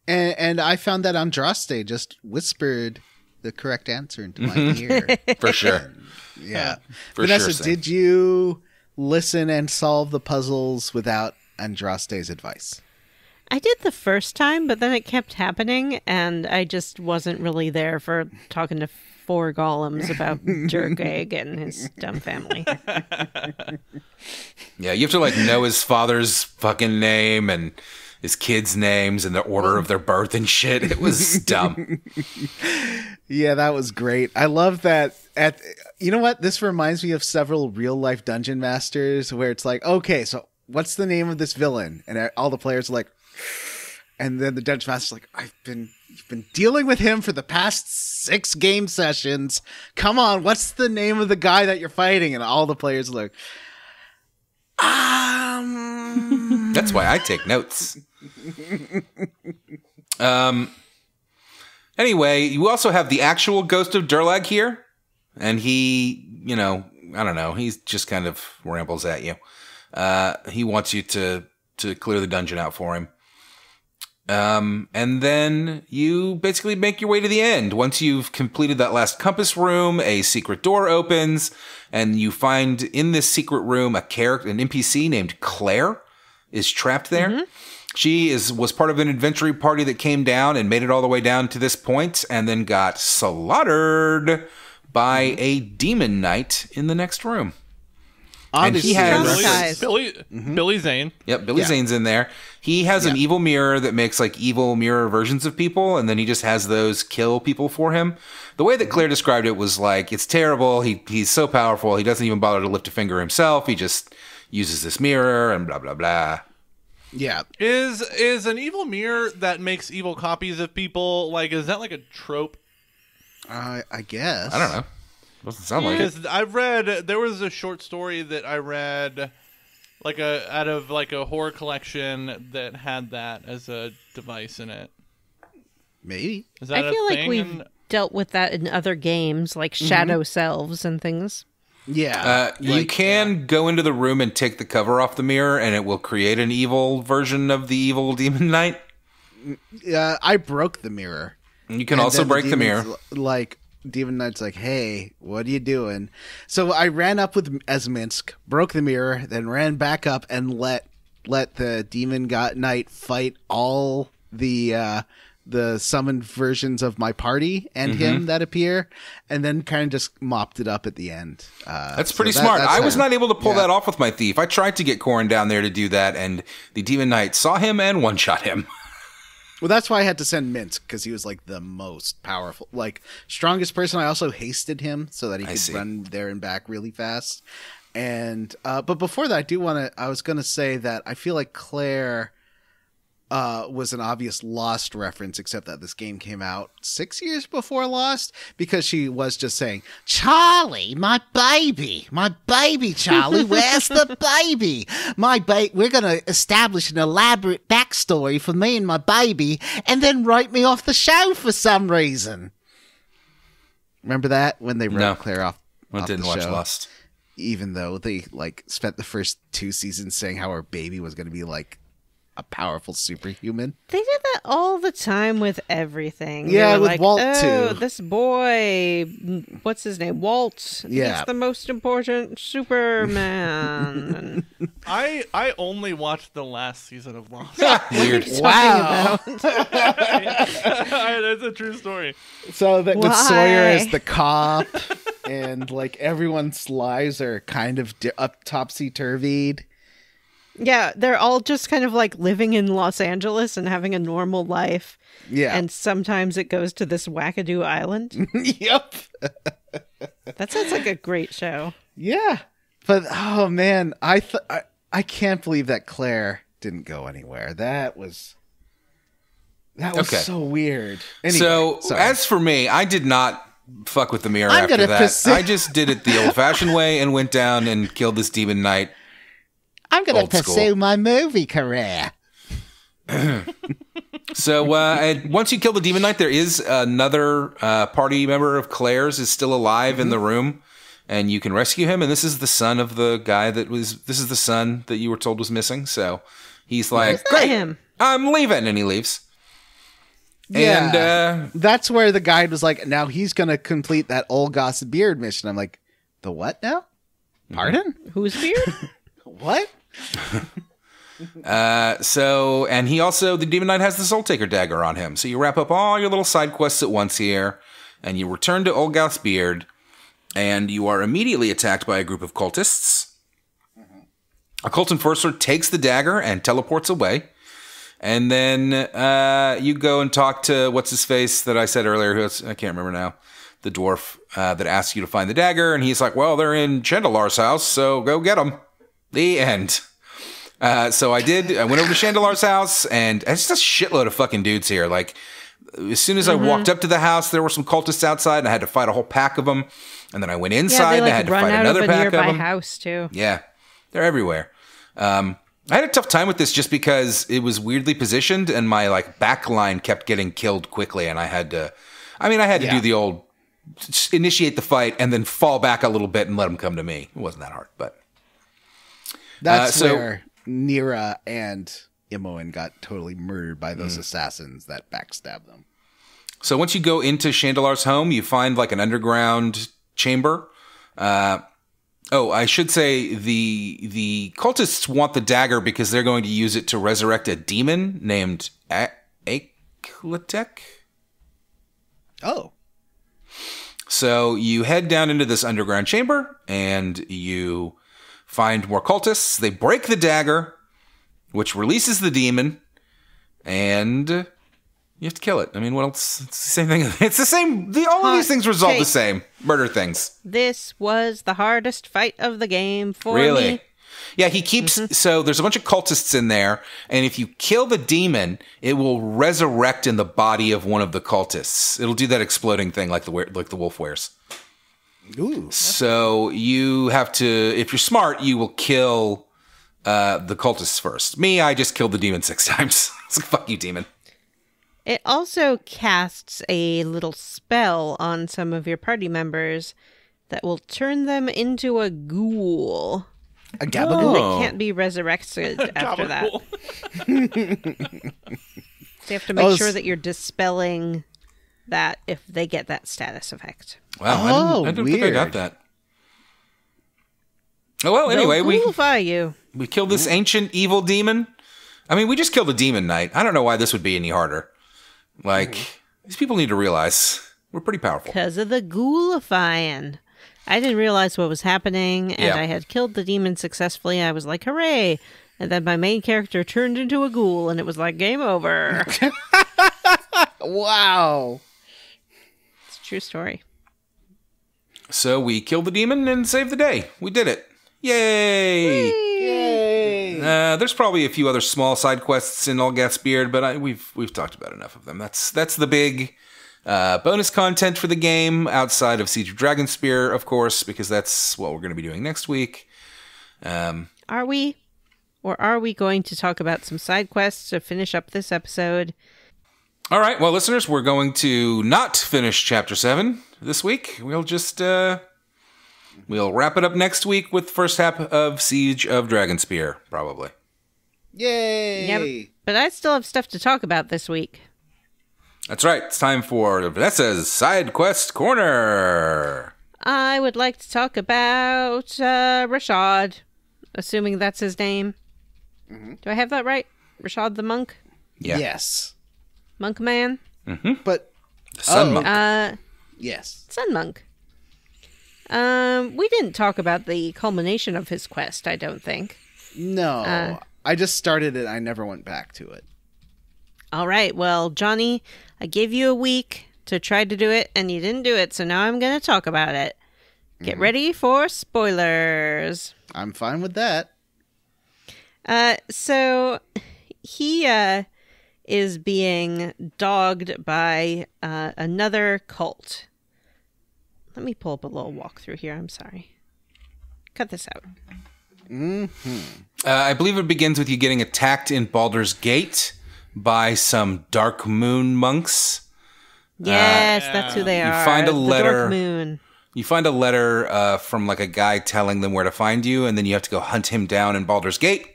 And I found that Andraste just whispered the correct answer into my ear. For sure. Yeah. For Vanessa, sure, did you listen and solve the puzzles without Andraste's advice? I did the first time, but then it kept happening, and I just wasn't really there for talking to 4 golems about Durlag and his dumb family. Yeah, you have to like know his father's fucking name and his kids' names and the order of their birth and shit. It was dumb. Yeah, that was great. I love that. You know what? This reminds me of several real life dungeon masters where it's like, okay, so what's the name of this villain? And all the players are like, and then the dungeon master's like, you've been dealing with him for the past 6 game sessions. Come on, what's the name of the guy that you're fighting? And all the players are like, That's why I take notes. Anyway, you also have the actual ghost of Durlag here, and he, I don't know, he's just kind of rambles at you. He wants you to clear the dungeon out for him. And then you basically make your way to the end. Once you've completed that last compass room, a secret door opens, and you find in this secret room an NPC named Claire is trapped there. Mm-hmm. She was part of an adventure party that came down and made it all the way down to this point, and then got slaughtered by a demon knight in the next room. And he has Billy Zane. Yep, Billy Zane's in there. He has an evil mirror that makes like evil mirror versions of people, and then he just has those kill people for him. The way that Claire described it was like, it's terrible. He's so powerful, he doesn't even bother to lift a finger himself. He just uses this mirror and blah blah blah. Yeah. Is an evil mirror that makes evil copies of people, like, is that like a trope? I guess. I don't know. Doesn't sound like it. Because there was a short story that I read, out of a horror collection that had that as a device in it. Maybe. Is that I feel like we've dealt with that in other games, like shadow selves and things. Yeah. You can go into the room and take the cover off the mirror, and it will create an evil version of the evil demon knight. Yeah, I broke the mirror. You can also break the mirror. Like, Demon Knight's like, hey, what are you doing? So I ran up with Esminsk, broke the mirror, then ran back up and let the Demon Knight fight all the summoned versions of my party and him that appear, and then kind of just mopped it up at the end. That's pretty smart. I was not able to pull that off with my thief. I tried to get Corin down there to do that, and the Demon Knight saw him and one-shot him. Well, that's why I had to send Minsk, because he was like the most powerful, like strongest person. I also hasted him so that he could run there and back really fast. And but before that, I was going to say that I feel like Claire was an obvious Lost reference, except that this game came out 6 years before Lost, because she was just saying, "Charlie, my baby, Charlie, where's the baby? We're going to establish an elaborate backstory for me and my baby, and then write me off the show for some reason." Remember that when they wrote Claire off? I didn't watch Lost, even though they spent the first 2 seasons saying how her baby was going to be like a powerful superhuman. They did that all the time with everything. Yeah, with Walt too. This boy, what's his name? Walt. Yeah, he's the most important Superman. I only watched the last season of Lost. Weird. Wow. That's a true story. So that with Sawyer as the cop, and everyone's lives are kind of topsy-turvied. Yeah, they're all just kind of living in Los Angeles and having a normal life. Yeah. And sometimes it goes to this wackadoo island. Yep. That sounds like a great show. Yeah. But, oh man, I can't believe that Claire didn't go anywhere. That was Okay. so weird. Anyway, So, sorry. as for me, I did not fuck with the mirror after that. I just did it the old-fashioned way and went down and killed this demon knight. I'm going to pursue pursue my movie career. So, once you kill the demon knight, there is another party member of Claire's is still alive in the room, and you can rescue him. And this is the son of the guy this is the son that you were told was missing. So he's like, great, him. I'm leaving. And he leaves. Yeah. And that's where the guide was like, now he's going to complete that Ulgoth beard mission. I'm like, the what now? Pardon? Who's beard? What? and he also, the Demon Knight has the Soul Taker dagger on him. So you wrap up all your little side quests at once here, and you return to Ulgoth's beard, and you are immediately attacked by a group of cultists. A cult enforcer takes the dagger and teleports away. And then you go and talk to what's-his-face that I said earlier, I can't remember now, the dwarf that asked you to find the dagger, and he's like, well, they're in Chandelar's house, so go get them. The end. So I went over to Chandelar's house, and it's just a shitload of fucking dudes here. Like, as soon as I walked up to the house, there were some cultists outside, and I had to fight a whole pack of them. And then I went inside, and I had to fight another pack of them. Run out of a nearby house, too. Yeah, they're everywhere. I had a tough time with this just because it was weirdly positioned, and my back line kept getting killed quickly, and I had to do the old initiate the fight and then fall back a little bit and let them come to me. It wasn't that hard, but that's where Nira and Imoen got totally murdered by those assassins that backstabbed them. So once you go into Chandelar's home, you find an underground chamber. I should say the cultists want the dagger because they're going to use it to resurrect a demon named Akletek. Oh. So you head down into this underground chamber, and you find more cultists. They break the dagger, which releases the demon, and you have to kill it. I mean, what else? It's the same thing. It's the same. All of these things resolve the same. Murder things. This was the hardest fight of the game for Really? me. Yeah, he keeps... So there's a bunch of cultists in there, and if you kill the demon, it will resurrect in the body of one of the cultists. It'll do that exploding thing like the wolf wears. Ooh. So you have to... If you're smart, you will kill the cultists first. Me, I just killed the demon 6 times. It's like, fuck you, demon. It also casts a little spell on some of your party members that will turn them into a ghoul. A gabagool? They can't be resurrected after that. So you have to make sure that you're dispelling that if they get that status effect. Wow, I didn't think I got that. Oh, well, anyway, They'll ghoulify you. We killed this ancient evil demon. I mean, we just killed a demon knight. I don't know why this would be any harder. These people need to realize we're pretty powerful. Because of the ghoulifying. I didn't realize what was happening, and I had killed the demon successfully. I was like, hooray! And then my main character turned into a ghoul, and it was like, game over. Wow. It's a true story. So we killed the demon and saved the day. We did it. Yay! Yay! There's probably a few other small side quests in Ulgoth's beard, but we've talked about enough of them. That's the big bonus content for the game outside of Siege of Dragonspear, of course, because that's what we're going to be doing next week. Are we? Or are we going to talk about some side quests to finish up this episode? All right, well, listeners, we're going to not finish Chapter 7 this week. We'll just... We'll wrap it up next week with the first half of Siege of Dragonspear, probably. Yay! Yeah, but I still have stuff to talk about this week. That's right. It's time for Vanessa's Side Quest Corner. I would like to talk about Rashad, assuming that's his name. Mm-hmm. Do I have that right? Rashad the monk? Yeah. Yes. Monk man? Mm-hmm. But... Sun monk. Yes. Sun monk. We didn't talk about the culmination of his quest, I don't think. No. I just started it. I never went back to it. All right. Well, Johnny, I gave you a week to try to do it, and you didn't do it, so now I'm going to talk about it. Get ready for spoilers. I'm fine with that. So he is being dogged by another cult. Let me pull up a little walkthrough here. I'm sorry. Cut this out. I believe it begins with you getting attacked in Baldur's Gate by some Dark Moon monks. Yes, that's who they are. You find a letter. The Dark Moon. You find a letter from like a guy telling them where to find you, and then you have to go hunt him down in Baldur's Gate.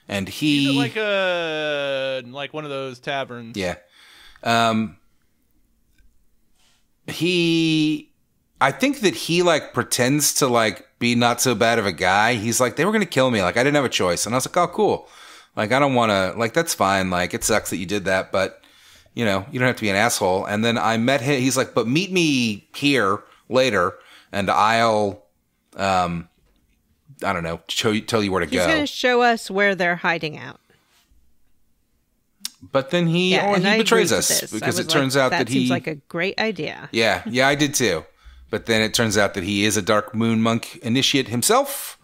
And He's like one of those taverns. Yeah. I think that he like pretends to like be not so bad of a guy. He's like, they were going to kill me. Like, I didn't have a choice. And I was like, oh, cool. Like, I don't want to, like, that's fine. Like, it sucks that you did that, but you know, you don't have to be an asshole. And then I met him. He's like, but meet me here later and I'll, I don't know, tell you where to go. He's going to show us where they're hiding out. But then he betrays us because it turns out that he seems like a great idea. Yeah, I did too. But then it turns out that he is a Dark Moon monk initiate himself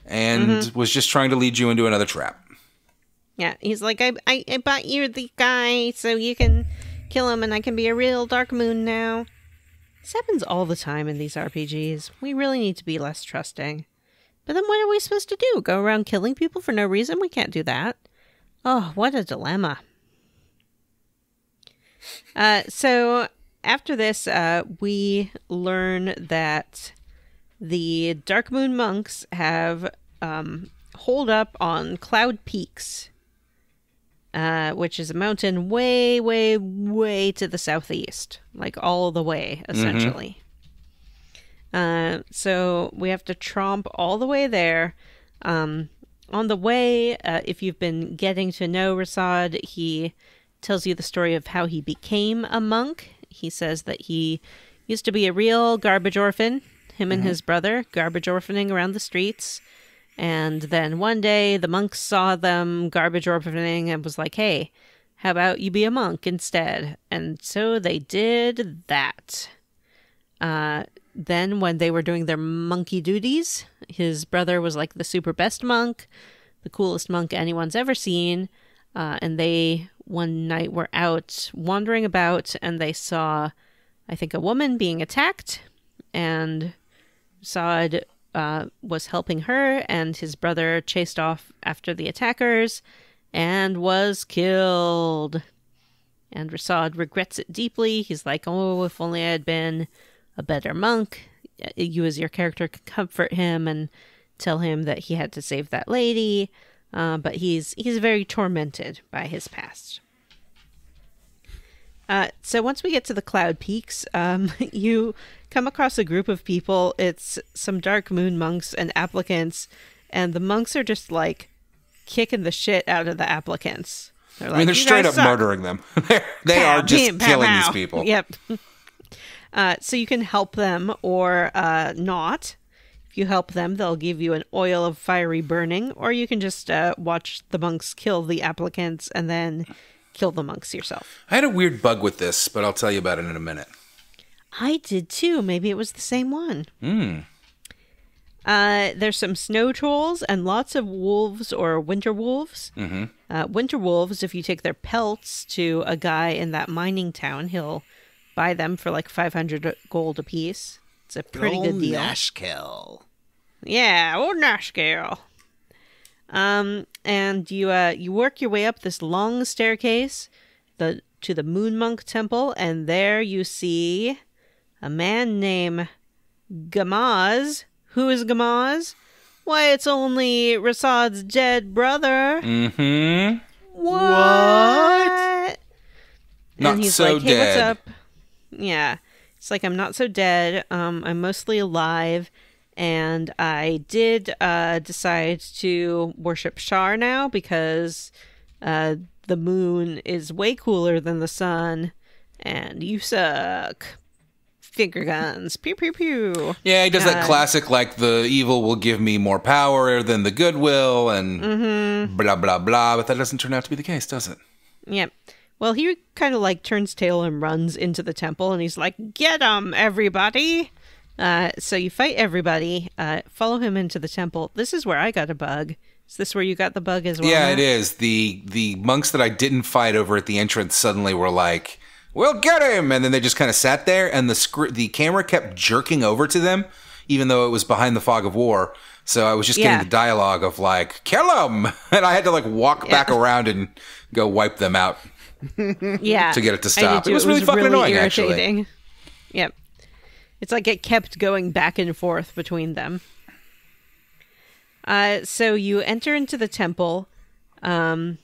and was just trying to lead you into another trap. Yeah, he's like, I bought you the guy so you can kill him and I can be a real Dark Moon now. This happens all the time in these RPGs. We really need to be less trusting. But then what are we supposed to do? Go around killing people for no reason? We can't do that. Oh, what a dilemma. So after this, we learn that the Dark Moon monks have holed up on Cloud Peaks, which is a mountain way, way, way to the southeast, like all the way, essentially. So we have to tromp all the way there. On the way, if you've been getting to know Rasad, he tells you the story of how he became a monk. He says that he used to be a real garbage orphan, him and his brother, garbage orphaning around the streets. And then one day the monks saw them garbage orphaning and was like, hey, how about you be a monk instead? And so they did that. Then when they were doing their monkey duties, his brother was like the super best monk, the coolest monk anyone's ever seen. And they one night were out wandering about and they saw, I think, a woman being attacked, and Rasad was helping her, and his brother chased off after the attackers and was killed. And Rasad regrets it deeply. He's like, oh, if only I had been a better monk. You as your character could comfort him and tell him that he had to save that lady. But he's very tormented by his past. So once we get to the Cloud Peaks, you come across a group of people. It's some Dark Moon monks and applicants, and the monks are just like kicking the shit out of the applicants. They're like, they're straight up murdering them. They are just killing these people. Yep. So you can help them or not. If you help them, they'll give you an oil of fiery burning, or you can just watch the monks kill the applicants and then kill the monks yourself. I had a weird bug with this, but I'll tell you about it in a minute. I did too. Maybe it was the same one. There's some snow trolls and lots of wolves or winter wolves. Winter wolves, if you take their pelts to a guy in that mining town, he'll buy them for like 500 gold apiece. It's a pretty good deal. Nashkel. Yeah, old Nashkel. And you work your way up this long staircase to the Moon Monk Temple, and there you see a man named Gamaz. Who is Gamaz? Why, it's only Rasad's dead brother. What? Not and he's so like, hey, dead. what's up? Yeah. It's like, I'm not so dead. I'm mostly alive. And I did decide to worship Shar now because the moon is way cooler than the sun. And you suck. Finger guns. Pew, pew, pew. Yeah, he does that classic, like, the evil will give me more power than the good will, and blah, blah, blah. But that doesn't turn out to be the case, does it? Yep. Well, he kind of, like, turns tail and runs into the temple, and he's like, get 'em, everybody! So you fight everybody, follow him into the temple. This is where I got a bug. Is this where you got the bug as well? Yeah, Matt? it is. The monks that I didn't fight over at the entrance suddenly were like, "We'll get him!" And then they just kind of sat there, and the camera kept jerking over to them, even though it was behind the fog of war. So I was just getting the dialogue of like, "Kill him!" And I had to like walk back around and go wipe them out. Yeah, to get it to stop. It was really fucking annoying, irritating. actually. Yep. It's like it kept going back and forth between them. So you enter into the temple, and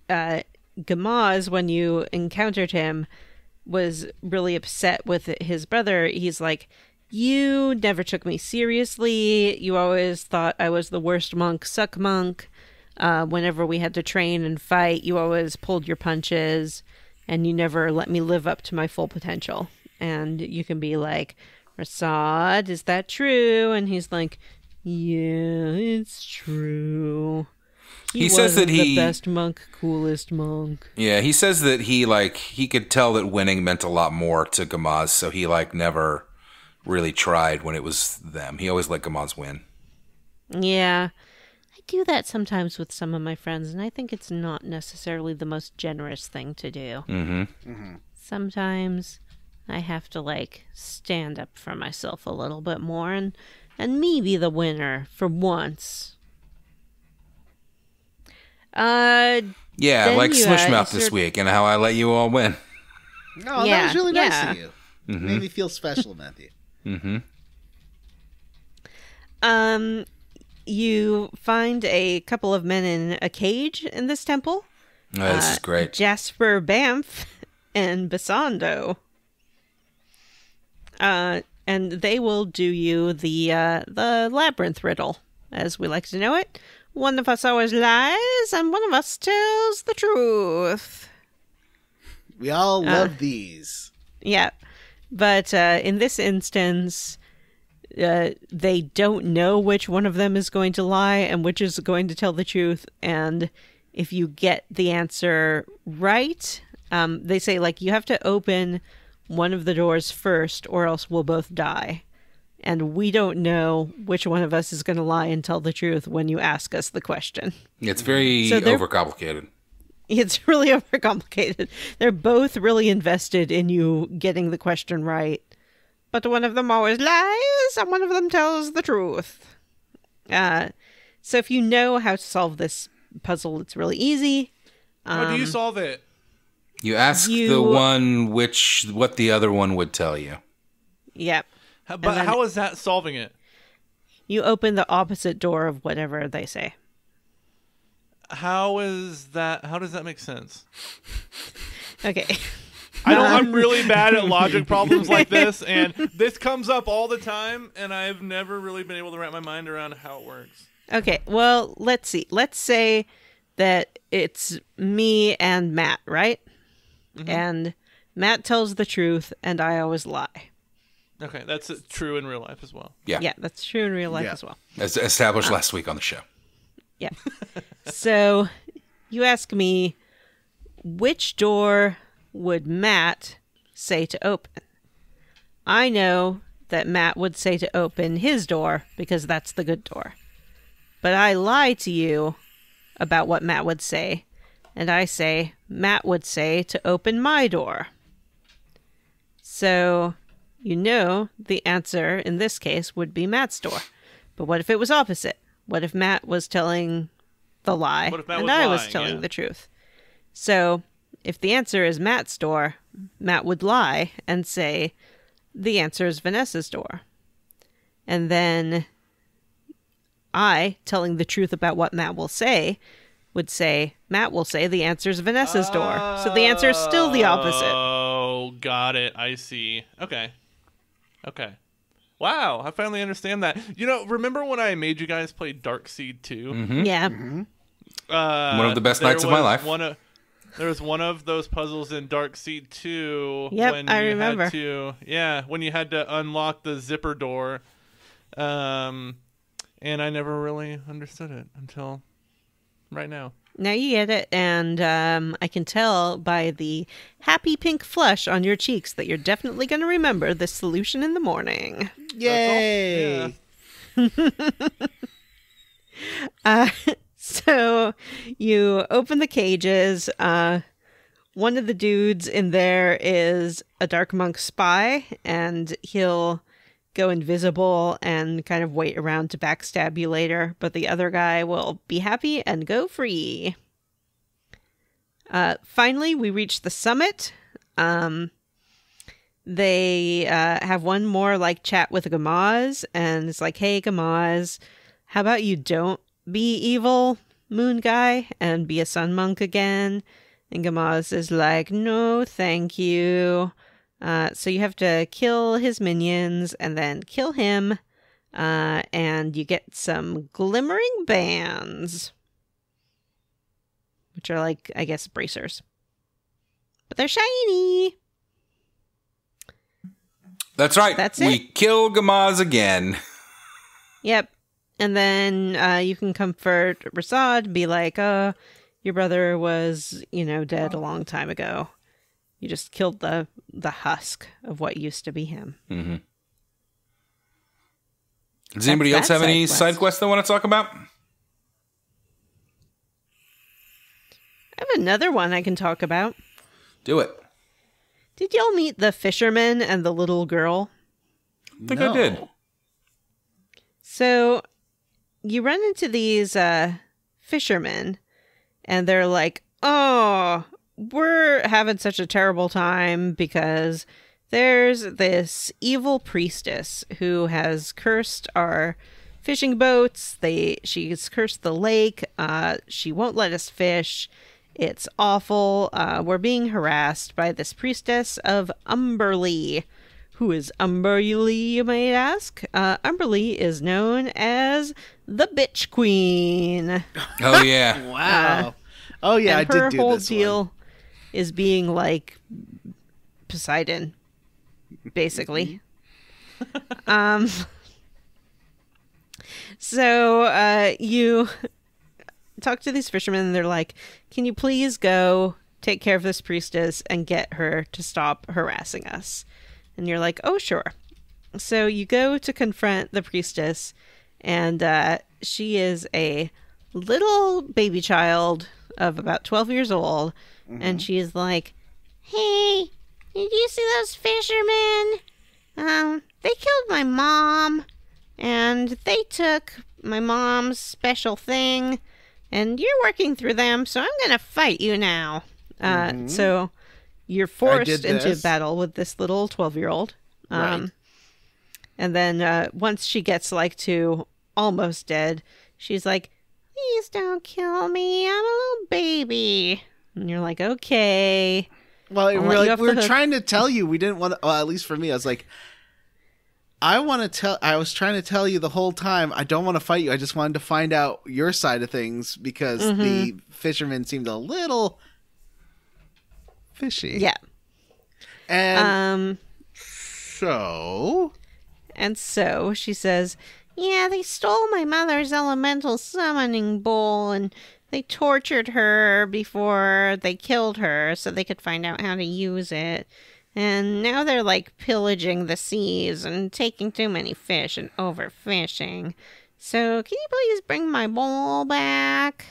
Gamaz, when you encountered him, was really upset with his brother. He's like, "You never took me seriously. You always thought I was the worst monk, suck monk. Whenever we had to train and fight, you always pulled your punches, and you never let me live up to my full potential." And you can be like, "Rasad, is that true?" And he's like, "Yeah, it's true. He says that the best monk, coolest monk." Yeah, he says that he could tell that winning meant a lot more to Gamaz, so he never really tried when it was them. He always let Gamaz win. Yeah. I do that sometimes with some of my friends, and I think it's not necessarily the most generous thing to do. Sometimes I have to stand up for myself a little bit more and me be the winner for once. Yeah, like Smushmouth this week and how I let you all win. No, that was really nice of you. Made me feel special, Matthew. You find a couple of men in a cage in this temple. Oh, this is great. Jasper Banff and Basando. And they will do you the labyrinth riddle, as we like to know it. One of us always lies, and one of us tells the truth. We all love these. Yeah. But in this instance, they don't know which one of them is going to lie and which is going to tell the truth. And if you get the answer right, they say, you have to open one of the doors first or else we'll both die. And we don't know which one of us is going to lie and tell the truth when you ask us the question. It's very overcomplicated. It's really overcomplicated. They're both really invested in you getting the question right. But one of them always lies and one of them tells the truth. So if you know how to solve this puzzle, it's really easy. How do you solve it? You ask the one what the other one would tell you. Yep. But how is that solving it? You open the opposite door of whatever they say. How does that make sense? Okay. I'm really bad at logic problems like this, and this comes up all the time, and I've never really been able to wrap my mind around how it works. Okay, well, let's see. Let's say that it's me and Matt, right? Mm-hmm. And Matt tells the truth, and I always lie. Okay, that's true in real life as well. Yeah. Yeah, that's true in real life as well. As established last week on the show. Yeah. So you ask me, which door would Matt say to open? I know that Matt would say to open his door because that's the good door. But I lie to you about what Matt would say, and I say Matt would say to open my door. So you know the answer in this case would be Matt's door. But what if it was opposite? What if Matt was telling the lie and I was telling the truth? So if the answer is Matt's door, Matt would lie and say the answer is Vanessa's door. And then I, telling the truth about what Matt will say, would say Matt will say the answer is Vanessa's door. So the answer is still the opposite. Oh, got it. I see. Okay. Wow, I finally understand that. Remember when I made you guys play Darkseid 2? Mm-hmm. Yeah. Mm-hmm. One of the best nights of my life. There was one of those puzzles in Darkseid 2. Yep, I remember. When you had to unlock the zipper door. And I never really understood it until right now. Now you get it, and I can tell by the happy pink flush on your cheeks that you're definitely going to remember this solution in the morning. Yay! So you open the cages. One of the dudes in there is a Dark Monk spy, and he'll go invisible and kind of wait around to backstab you later, but the other guy will be happy and go free. Finally, we reach the summit. They have one more like chat with Gamaz, and it's like, hey Gamaz, how about you don't be evil moon guy and be a sun monk again? And Gamaz is like, no thank you. So you have to kill his minions and then kill him, and you get some glimmering bands, which are like, I guess, bracers. But they're shiny. That's right. That's we it. kill Gamaz again. Yep. And then you can comfort Rasad, be like, your brother was, dead a long time ago. You just killed the husk of what used to be him. Mm-hmm. Does anybody else have any side quests they want to talk about? I have another one I can talk about. Do it. Did y'all meet the fisherman and the little girl? I think I did. So you run into these fishermen, and they're like, oh, we're having such a terrible time because there's this evil priestess who has cursed our fishing boats. She's cursed the lake. She won't let us fish. It's awful. We're being harassed by this priestess of Umberlee. Who is Umberlee, you might ask? Umberlee is known as the Bitch Queen. Oh, yeah. Wow. Oh, yeah, I did do this her whole deal is being like Poseidon, basically. So you talk to these fishermen, and they're like, can you please go take care of this priestess and get her to stop harassing us? And you're like, oh, sure. So you go to confront the priestess, and she is a little baby child of about 12 years old. Mm-hmm. And she's like, hey, did you see those fishermen? They killed my mom, and they took my mom's special thing, and you're working through them, so I'm going to fight you now. So you're forced into battle with this little 12-year-old. Right. And then once she gets like to almost dead, she's like, please don't kill me. I'm a little baby. And you're like, okay. Well, we were trying to tell you. We didn't want to, well, at least for me, I was like, I was trying to tell you the whole time, I don't want to fight you. I just wanted to find out your side of things because the fisherman seemed a little fishy. Yeah. And so she says, yeah, they stole my mother's elemental summoning bowl, and they tortured her before they killed her so they could find out how to use it. And now they're like pillaging the seas and taking too many fish and overfishing. So can you please bring my bowl back?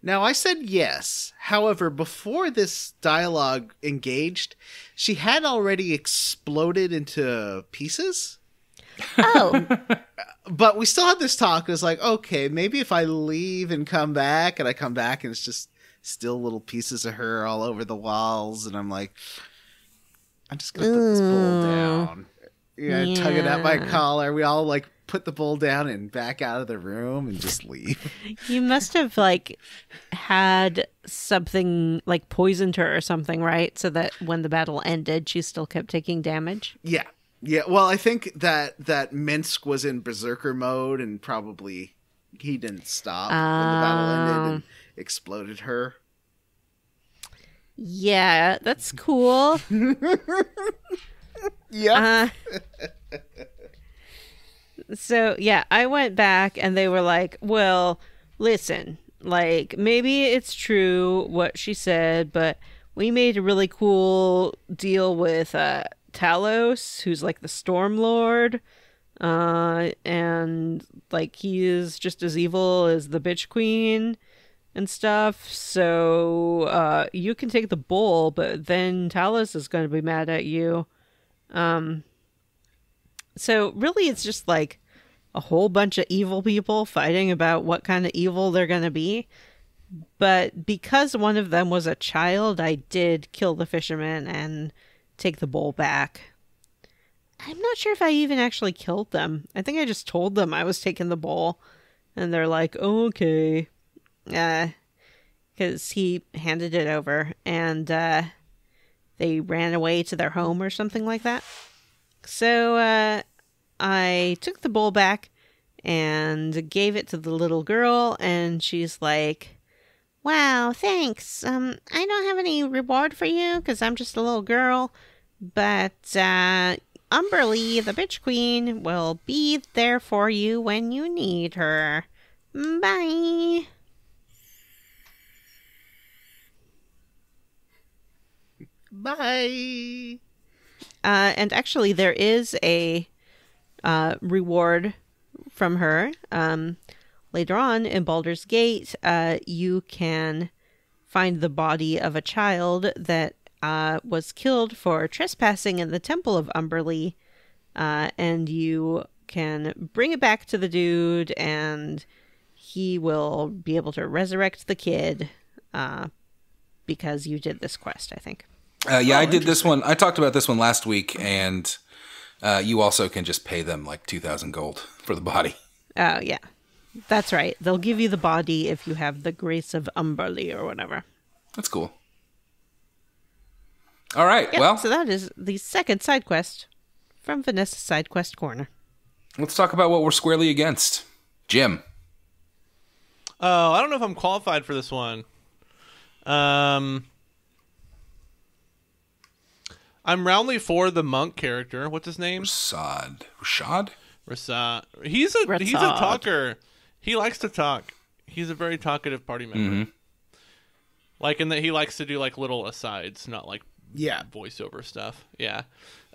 Now, I said yes. However, before this dialogue engaged, she had already exploded into pieces. Oh. But we still had this talk. It was like, okay, maybe if I leave and come back, and I come back and it's just still little pieces of her all over the walls, and I'm like, I'm just going to put this bowl down. Yeah, tugging at my collar. We all like put the bowl down and back out of the room and just leave. You must have like had something like poisoned her or something, right? So that when the battle ended, she still kept taking damage. Yeah. Yeah. Well, I think that Minsk was in berserker mode and probably he didn't stop when the battle ended and exploded her. Yeah, that's cool. Yeah. So, yeah, I went back and they were like, well, listen, Like, maybe it's true what she said, but we made a really cool deal with Talos, who's like the Storm Lord. And like he is just as evil as the Bitch Queen and stuff. So you can take the bull, but then Talos is going to be mad at you. So really it's just like a whole bunch of evil people fighting about what kind of evil they're going to be. But because one of them was a child, I did kill the fisherman and take the bull back. I'm not sure if I even actually killed them. I think I just told them I was taking the bull. And they're like, oh, okay. Because he handed it over. And they ran away to their home or something like that. So I took the bull back and gave it to the little girl. And she's like, wow, thanks. I don't have any reward for you because I'm just a little girl. But Umberlee, the Bitch Queen, will be there for you when you need her. Bye. Bye. And actually, there is a reward from her. Later on in Baldur's Gate, you can find the body of a child that was killed for trespassing in the Temple of Umberlee, and you can bring it back to the dude, and he will be able to resurrect the kid because you did this quest, I think. I did this one. I talked about this one last week, and you also can just pay them like 2,000 gold for the body. Oh, yeah. That's right. They'll give you the body if you have the Grace of Umberlee or whatever. That's cool. All right, Yep, well. So that is the second side quest from Vanessa's Side Quest Corner. Let's talk about what we're squarely against. Jim. Oh, I don't know if I'm qualified for this one. I'm roundly for the monk character. What's his name? Rashad? He's a talker. He likes to talk. He's a very talkative party member. Mm-hmm. Like in that he likes to do like little asides, not like voiceover stuff. Yeah.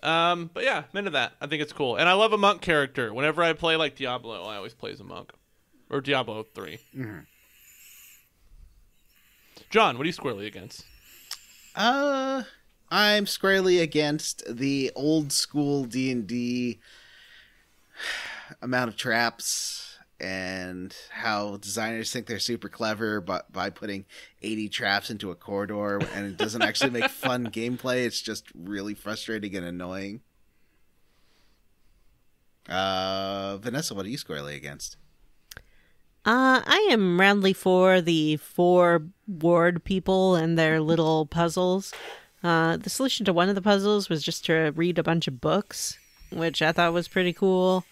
But yeah, I'm into that. I think it's cool. And I love a monk character. Whenever I play like Diablo, I always play as a monk. Or Diablo 3. Mm-hmm. John, what are you squarely against? I'm squarely against the old school D&D amount of traps and how designers think they're super clever but by putting 80 traps into a corridor, and it doesn't actually make fun gameplay. It's just really frustrating and annoying. Vanessa, what are you squarely against? I am roundly for the 4 ward people and their little puzzles. The solution to one of the puzzles was just to read a bunch of books, which I thought was pretty cool.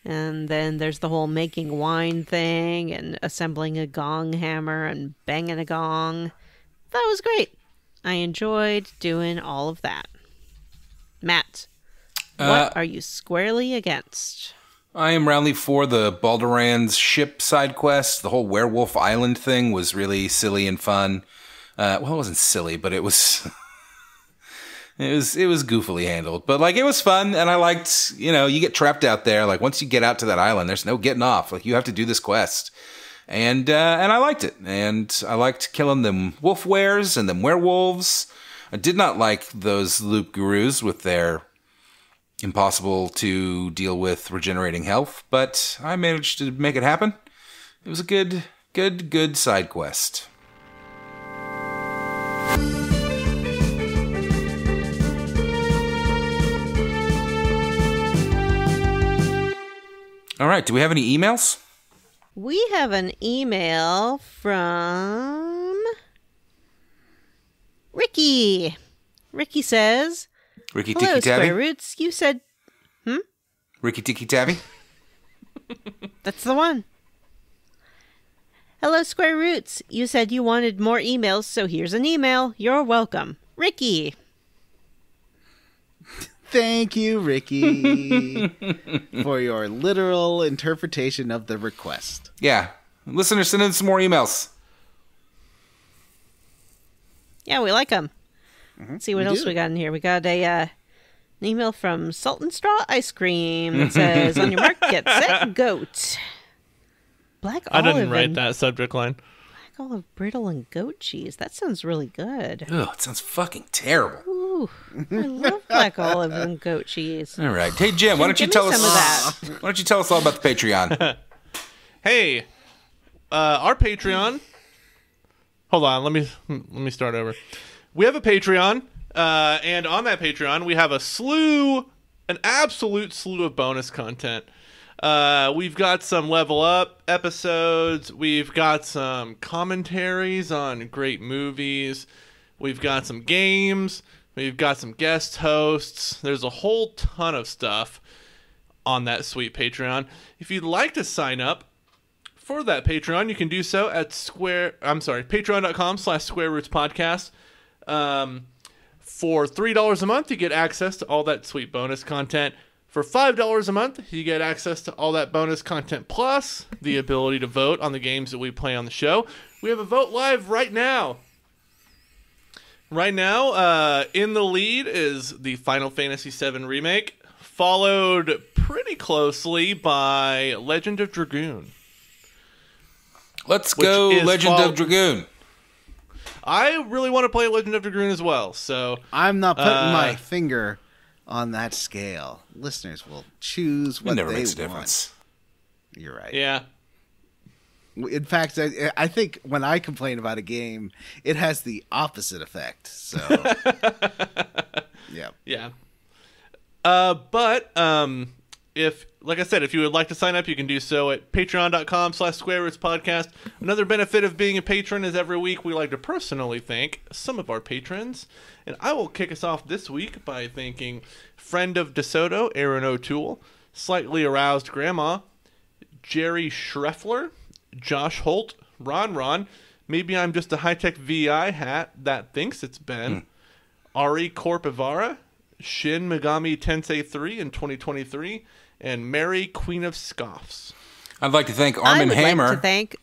And then there's the whole making wine thing and assembling a gong hammer and banging a gong. That was great. I enjoyed doing all of that. Matt, what are you squarely against? I am roundly for the Baldurand's ship side quest. The whole Werewolf Island thing was really silly and fun. Well, it wasn't silly, but it was... It was goofily handled, but like it was fun, and I liked, you get trapped out there. Like once you get out to that island, there's no getting off. Like you have to do this quest, and I liked it, and I liked killing them wolf wares and them werewolves. I did not like those loop gurus with their impossible to deal with regenerating health, but I managed to make it happen. It was a good side quest. All right, do we have any emails? We have an email from Ricky. Ricky says, Ricky hello, Tiki Tabby? Square Roots. You said... Ricky Tiki Tabby? That's the one. Hello, Square Roots. You said you wanted more emails, so here's an email. You're welcome. Ricky. Thank you, Ricky, for your literal interpretation of the request. Yeah. Listeners, send in some more emails. Yeah, we like them. Let's see what else we got in here. We got an email from Salt and Straw Ice Cream that says, on your mark, get set, goat. Black olive. I didn't write that subject line. Black olive, brittle, and goat cheese. That sounds really good. Ugh, it sounds fucking terrible. Ooh, I love black olive and goat cheese. All right. Hey, Jim, why don't you tell us why don't you tell us all about the Patreon? Hey, our Patreon. Hold on, let me start over. We have a Patreon, and on that Patreon, we have an absolute slew of bonus content. We've got some level up episodes. We've got some commentaries on great movies. We've got some games. We've got some guest hosts. There's a whole ton of stuff on that sweet Patreon. If you'd like to sign up for that Patreon, you can do so at patreon.com/squarerootspodcast. For $3 a month, you get access to all that sweet bonus content. For $5 a month, you get access to all that bonus content, plus the ability to vote on the games that we play on the show. We have a vote live right now. Right now, in the lead is the Final Fantasy VII Remake, followed pretty closely by Legend of Dragoon. Let's go Legend of Dragoon. I really want to play Legend of Dragoon as well, so... I'm not putting my finger on that scale. Listeners will choose what they want. It never makes a difference. You're right. Yeah. In fact, I think when I complain about a game, it has the opposite effect. So, yeah. Yeah. If, like I said, if you would like to sign up, you can do so at patreon.com/squarerootspodcast. Another benefit of being a patron is every week we like to personally thank some of our patrons. And I will kick us off this week by thanking friend of DeSoto, Aaron O'Toole, Slightly Aroused Grandma, Jerry Schreffler, Josh Holt, Ron, Maybe I'm Just a High-Tech VI Hat That Thinks It's Ben, Ari Corpivara, Shin Megami Tensei 3 in 2023, and Mary, Queen of Scoffs. I'd like to thank Armin Hammer. Like to thank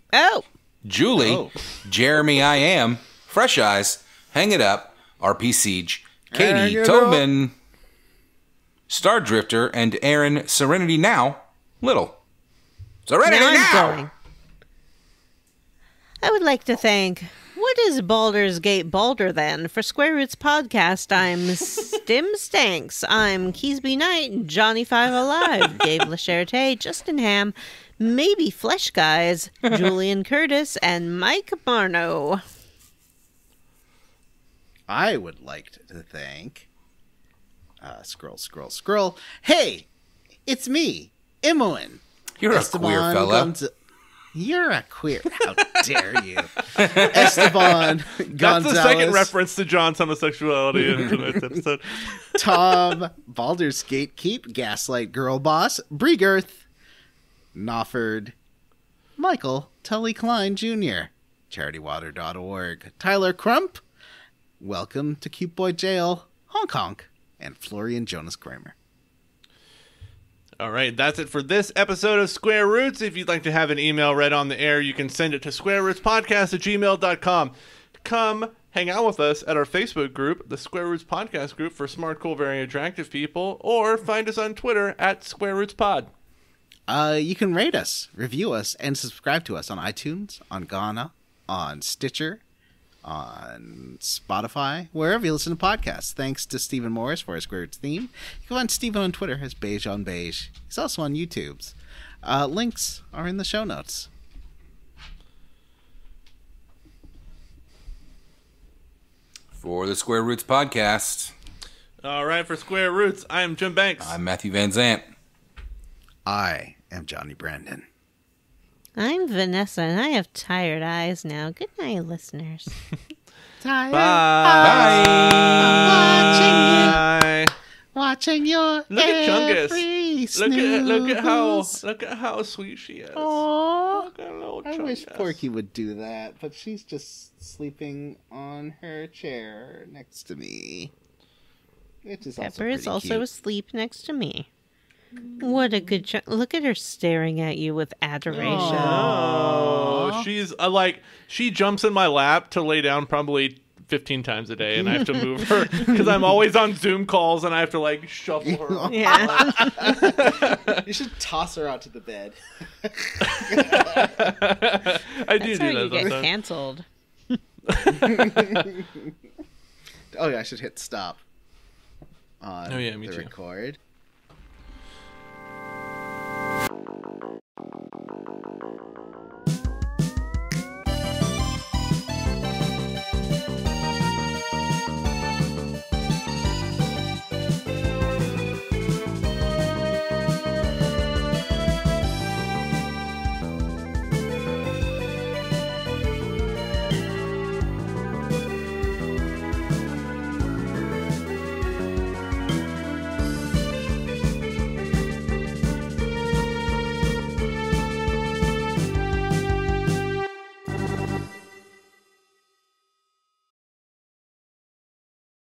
Julie, Jeremy I Am, Fresh Eyes, Hang It Up, RP Siege, Katie, Tobin, Star Drifter, and Aaron Serenity Now, Little. Serenity Now! I would like to thank... What is Baldur's Gate Baldur, then? For Square Roots Podcast, I'm Stim Stanks. I'm Keysby Knight, Johnny Five Alive, Dave Lacherte, Justin Ham, Maybe Flesh Guys, Julian Curtis, and Mike Marno. I would like to thank... Scroll. Hey, it's me, Imoen. You're a queer fella. You're a queer. How dare you? Esteban Gonzalez. That's the second reference to John's homosexuality in tonight's episode. Tom, Baldur's Gate Keep, Gaslight Girl Boss, Breegirth, Nofford, Michael Tully Klein Jr., CharityWater.org, Tyler Crump, Welcome to Cute Boy Jail, Honk Honk, and Florian Jonas Kramer. All right, that's it for this episode of Square Roots. If you'd like to have an email read on the air, you can send it to squarerootspodcast@gmail.com. Come hang out with us at our Facebook group, the Square Roots Podcast group for smart, cool, very attractive people, or find us on Twitter at Square Roots Pod. You can rate us, review us, and subscribe to us on iTunes, on Ghana, on Stitcher, on Spotify, wherever you listen to podcasts. Thanks to Stephen Morris for his Square Roots theme. You can find Stephen on Twitter as Beige on Beige. He's also on YouTube's. Links are in the show notes. For the Square Roots Podcast. All right, for Square Roots, I am Jim Banks. I'm Matthew Van Zant. I am Johnny Brandon. I'm Vanessa, and I have tired eyes now. Good night, listeners. Tired. Bye. Watching your Look at every Chungus. Look at how sweet she is. Aww. Look at little I wish Chungus. Porky would do that, but she's just sleeping on her chair next to me. Which is Pepper is also cute. asleep next to me. What a good look at her staring at you with adoration. Oh, she's she jumps in my lap to lay down probably 15 times a day, and I have to move her because I'm always on Zoom calls, and I have to like shuffle her. Yeah. You should toss her out to the bed. I do That's how you that get sometimes. canceled. Oh yeah, I should hit stop on Oh, yeah, me the too. record.